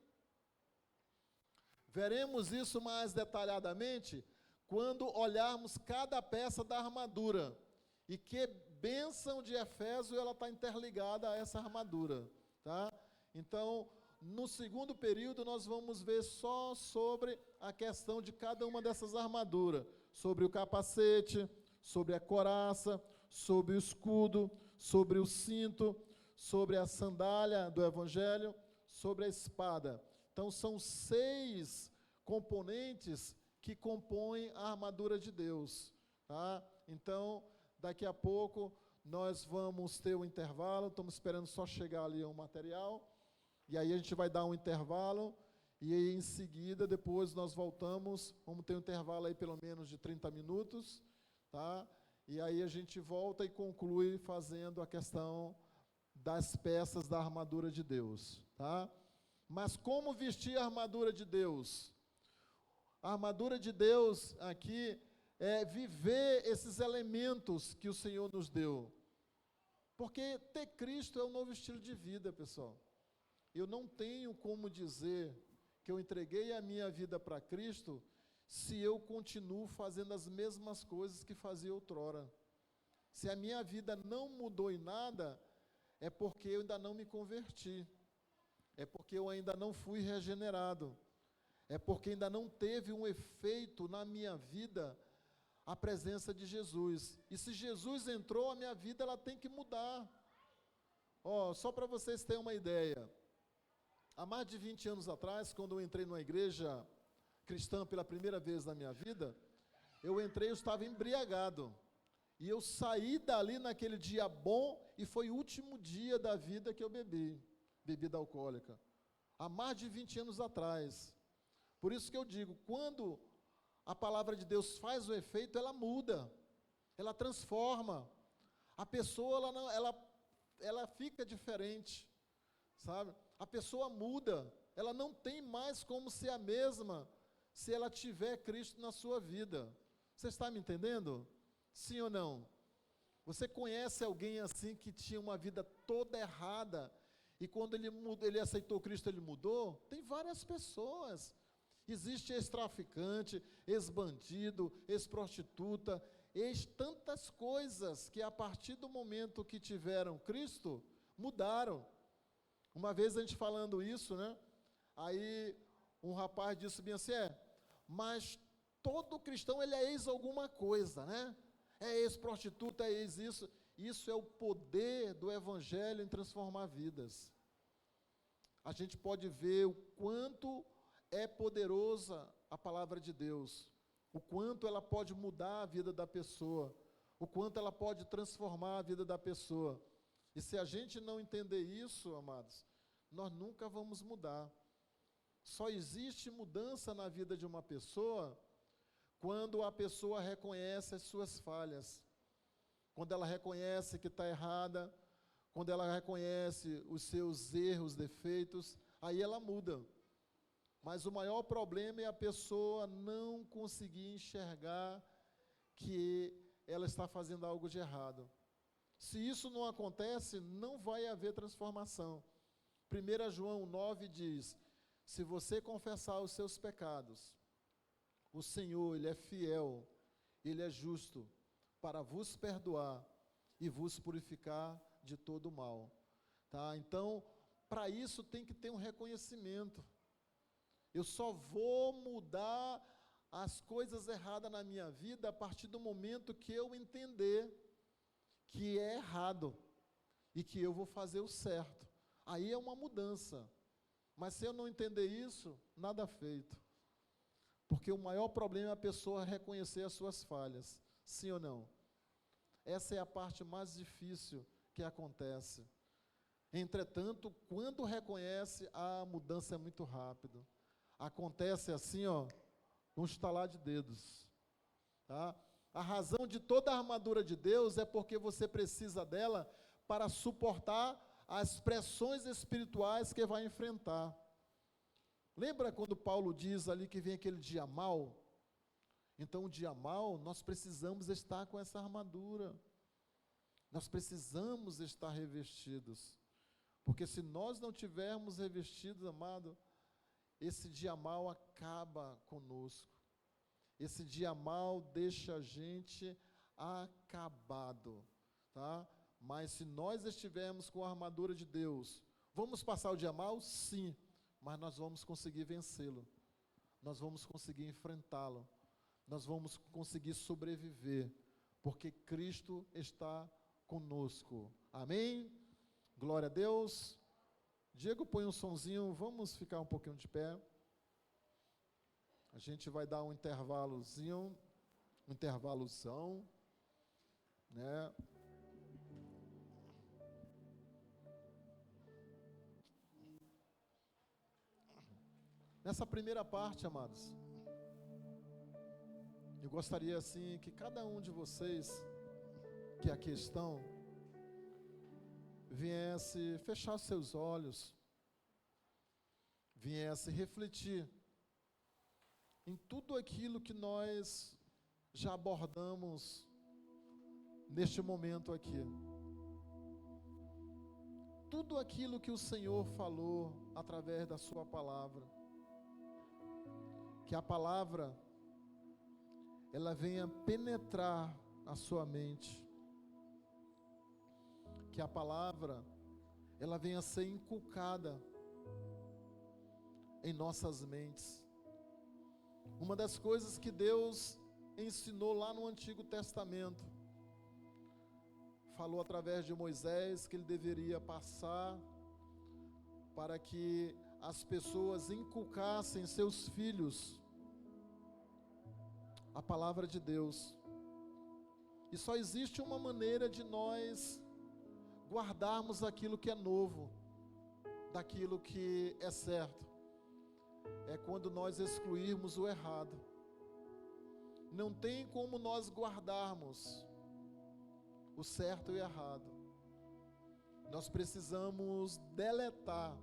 Veremos isso mais detalhadamente quando olharmos cada peça da armadura. E que bênção de Efésio ela está interligada a essa armadura. Tá? Então, no segundo período, nós vamos ver só sobre a questão de cada uma dessas armaduras. Sobre o capacete, sobre a couraça, sobre o escudo, sobre o cinto, sobre a sandália do Evangelho, sobre a espada. Então, são 6 componentes que compõem a armadura de Deus. Tá? Então, daqui a pouco, nós vamos ter um intervalo. Estamos esperando só chegar ali o material. E aí a gente vai dar um intervalo. E aí, em seguida, depois nós voltamos. Vamos ter um intervalo aí pelo menos de 30 minutos. Tá? E aí a gente volta e conclui fazendo a questão das peças da armadura de Deus. Tá? Mas como vestir a armadura de Deus? A armadura de Deus aqui é viver esses elementos que o Senhor nos deu. Porque ter Cristo é um novo estilo de vida, pessoal. Eu não tenho como dizer que eu entreguei a minha vida para Cristo se eu continuo fazendo as mesmas coisas que fazia outrora. Se a minha vida não mudou em nada, é porque eu ainda não me converti. É porque eu ainda não fui regenerado. É porque ainda não teve um efeito na minha vida a presença de Jesus. E se Jesus entrou, a minha vida ela tem que mudar. Só para vocês terem uma ideia. Há mais de 20 anos atrás, quando eu entrei numa igreja cristã pela primeira vez na minha vida, eu estava embriagado. E eu saí dali naquele dia bom, e foi o último dia da vida que eu bebi bebida alcoólica. Há mais de 20 anos atrás. Por isso que eu digo, quando a palavra de Deus faz o efeito, ela muda, ela transforma. A pessoa, ela fica diferente, sabe? A pessoa muda, ela não tem mais como ser a mesma se ela tiver Cristo na sua vida. Você está me entendendo? Sim ou não? Você conhece alguém assim que tinha uma vida toda errada e quando ele aceitou Cristo, ele mudou? Tem várias pessoas. Existe ex-traficante, ex-bandido, ex-prostituta, tantas coisas que a partir do momento que tiveram Cristo, mudaram. Uma vez a gente falando isso, né? Aí um rapaz disse bem assim, mas todo cristão ele é ex alguma coisa, né? É ex-prostituta, é ex isso. Isso é o poder do evangelho em transformar vidas. A gente pode ver o quanto é poderosa a palavra de Deus, o quanto ela pode mudar a vida da pessoa, o quanto ela pode transformar a vida da pessoa. E se a gente não entender isso, amados, nós nunca vamos mudar. Só existe mudança na vida de uma pessoa quando a pessoa reconhece as suas falhas, quando ela reconhece que está errada, quando ela reconhece os seus erros, defeitos, aí ela muda. Mas o maior problema é a pessoa não conseguir enxergar que ela está fazendo algo de errado. Se isso não acontece, não vai haver transformação. 1 João 9 diz, se você confessar os seus pecados, o Senhor, Ele é fiel, Ele é justo, para vos perdoar e vos purificar de todo o mal. Tá? Então, para isso tem que ter um reconhecimento. Eu só vou mudar as coisas erradas na minha vida a partir do momento que eu entender que é errado e que eu vou fazer o certo. Aí é uma mudança. Mas se eu não entender isso, nada feito. Porque o maior problema é a pessoa reconhecer as suas falhas. Sim ou não? Essa é a parte mais difícil que acontece. Entretanto, quando reconhece, a mudança é muito rápida. Acontece assim, um estalar de dedos. Tá? A razão de toda a armadura de Deus é porque você precisa dela para suportar as pressões espirituais que vai enfrentar. Lembra quando Paulo diz ali que vem aquele dia mau? Então, o dia mau, nós precisamos estar com essa armadura. Nós precisamos estar revestidos. Porque se nós não tivermos revestidos, amado, esse dia mau acaba conosco. Esse dia mau deixa a gente acabado, tá? Mas se nós estivermos com a armadura de Deus, vamos passar o dia mau? Sim, mas nós vamos conseguir vencê-lo. Nós vamos conseguir enfrentá-lo. Nós vamos conseguir sobreviver, porque Cristo está conosco. Amém? Glória a Deus. Diego, põe um sonzinho, vamos ficar um pouquinho de pé. A gente vai dar um intervalozão, né? Nessa primeira parte, amados, eu gostaria assim que cada um de vocês que aqui estão viesse fechar seus olhos, viesse refletir em tudo aquilo que nós já abordamos neste momento aqui. Tudo aquilo que o Senhor falou através da sua palavra. Que a palavra, ela venha penetrar a sua mente. Que a palavra, ela venha ser inculcada em nossas mentes. Uma das coisas que Deus ensinou lá no Antigo Testamento, falou através de Moisés que ele deveria passar para que as pessoas inculcassem seus filhos a palavra de Deus. E só existe uma maneira de nós guardarmos aquilo que é novo, daquilo que é certo. É quando nós excluirmos o errado. Não tem como nós guardarmos o certo e o errado. Nós precisamos deletar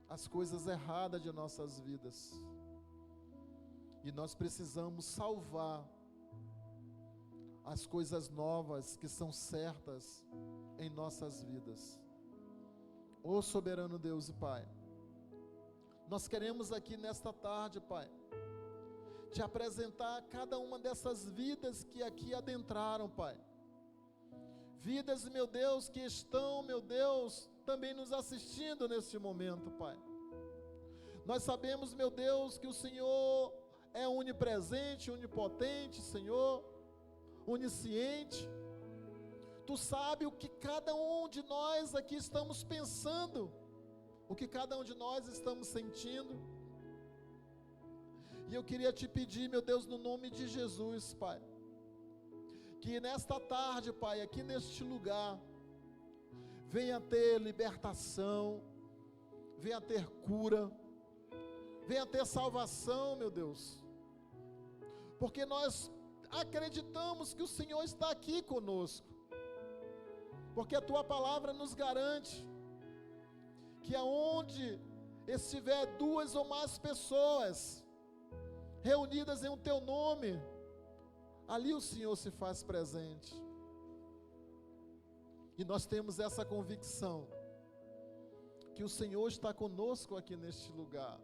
as coisas erradas de nossas vidas. E nós precisamos salvar as coisas novas que são certas em nossas vidas. Ó soberano Deus e Pai, nós queremos aqui nesta tarde, Pai, te apresentar cada uma dessas vidas que aqui adentraram, Pai. Vidas, meu Deus, que estão, meu Deus, também nos assistindo neste momento, Pai. Nós sabemos, meu Deus, que o Senhor é onipresente, onipotente, Senhor, onisciente. Tu sabe o que cada um de nós aqui estamos pensando, o que cada um de nós estamos sentindo. E eu queria te pedir, meu Deus, no nome de Jesus, Pai, que nesta tarde, Pai, aqui neste lugar, venha ter libertação, venha ter cura, venha ter salvação, meu Deus, porque nós acreditamos que o Senhor está aqui conosco, porque a Tua palavra nos garante que aonde estiver duas ou mais pessoas reunidas em o Teu nome, ali o Senhor se faz presente. E nós temos essa convicção, que o Senhor está conosco aqui neste lugar,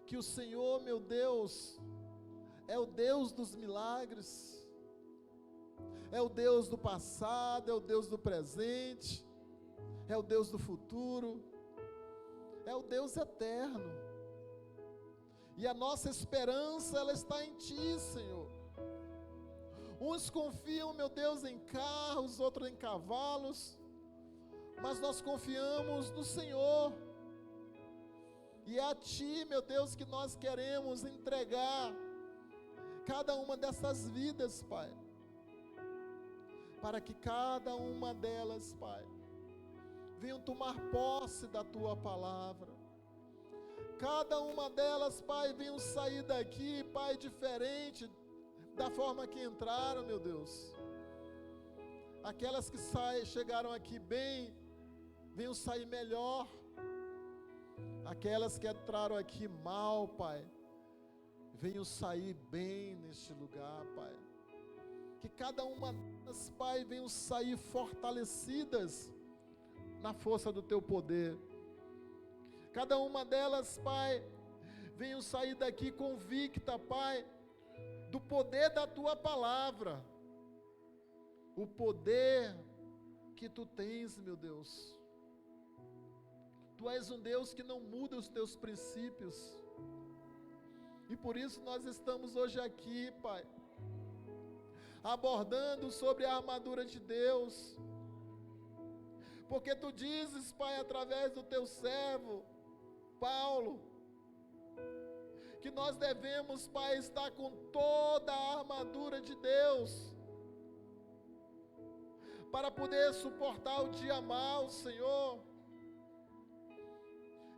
que o Senhor, meu Deus, é o Deus dos milagres, é o Deus do passado, é o Deus do presente, é o Deus do futuro, é o Deus eterno, e a nossa esperança, ela está em Ti, Senhor. Uns confiam, meu Deus, em carros, outros em cavalos, mas nós confiamos no Senhor, e é a Ti, meu Deus, que nós queremos entregar cada uma dessas vidas, Pai, para que cada uma delas, Pai, venham tomar posse da Tua palavra. Cada uma delas, Pai, venham sair daqui, Pai, diferente da forma que entraram, meu Deus. Aquelas que chegaram aqui bem, venham sair melhor. Aquelas que entraram aqui mal, Pai, venham sair bem neste lugar, Pai. Que cada uma delas, Pai, venham sair fortalecidas na força do Teu poder. Cada uma delas, Pai, venham sair daqui convicta, Pai, do poder da Tua palavra, o poder que Tu tens, meu Deus. Tu és um Deus que não muda os Teus princípios, e por isso nós estamos hoje aqui, Pai, abordando sobre a armadura de Deus, porque Tu dizes, Pai, através do Teu servo, Paulo, que nós devemos, Pai, estar com toda a armadura de Deus, para poder suportar o dia mau, Senhor.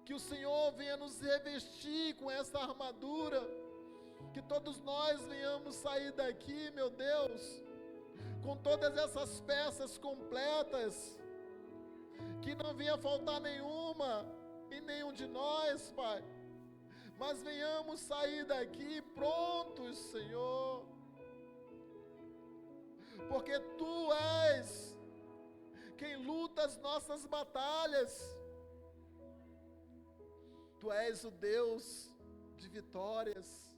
Que o Senhor venha nos revestir com essa armadura, que todos nós venhamos sair daqui, meu Deus, com todas essas peças completas, que não venha faltar nenhuma em nenhum de nós, Pai, mas venhamos sair daqui prontos, Senhor, porque Tu és quem luta as nossas batalhas. Tu és o Deus de vitórias.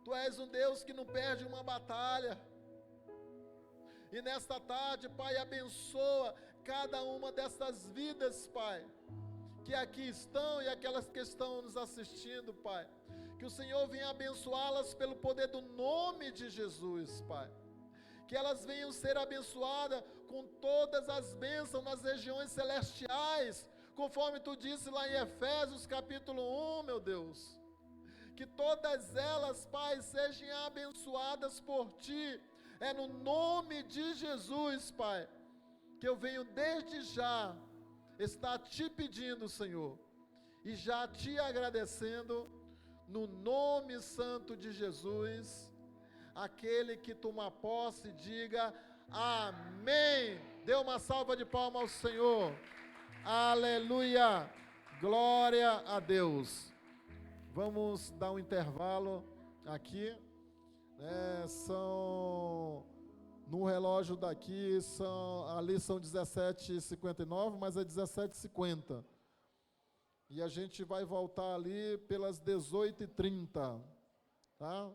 Tu és um Deus que não perde uma batalha. E nesta tarde, Pai, abençoa cada uma dessas vidas, Pai, que aqui estão e aquelas que estão nos assistindo, Pai. Que o Senhor venha abençoá-las pelo poder do nome de Jesus, Pai. Que elas venham ser abençoadas com todas as bênçãos nas regiões celestiais, conforme Tu disse lá em Efésios capítulo 1, meu Deus. Que todas elas, Pai, sejam abençoadas por Ti. É no nome de Jesus, Pai, que eu venho desde já estar Te pedindo, Senhor, e já Te agradecendo, no nome santo de Jesus. Aquele que toma posse, diga amém. Dê uma salva de palmas ao Senhor. Aleluia, glória a Deus. Vamos dar um intervalo aqui, né? No relógio daqui, ali são 17h59, mas é 17h50. E a gente vai voltar ali pelas 18h30, tá?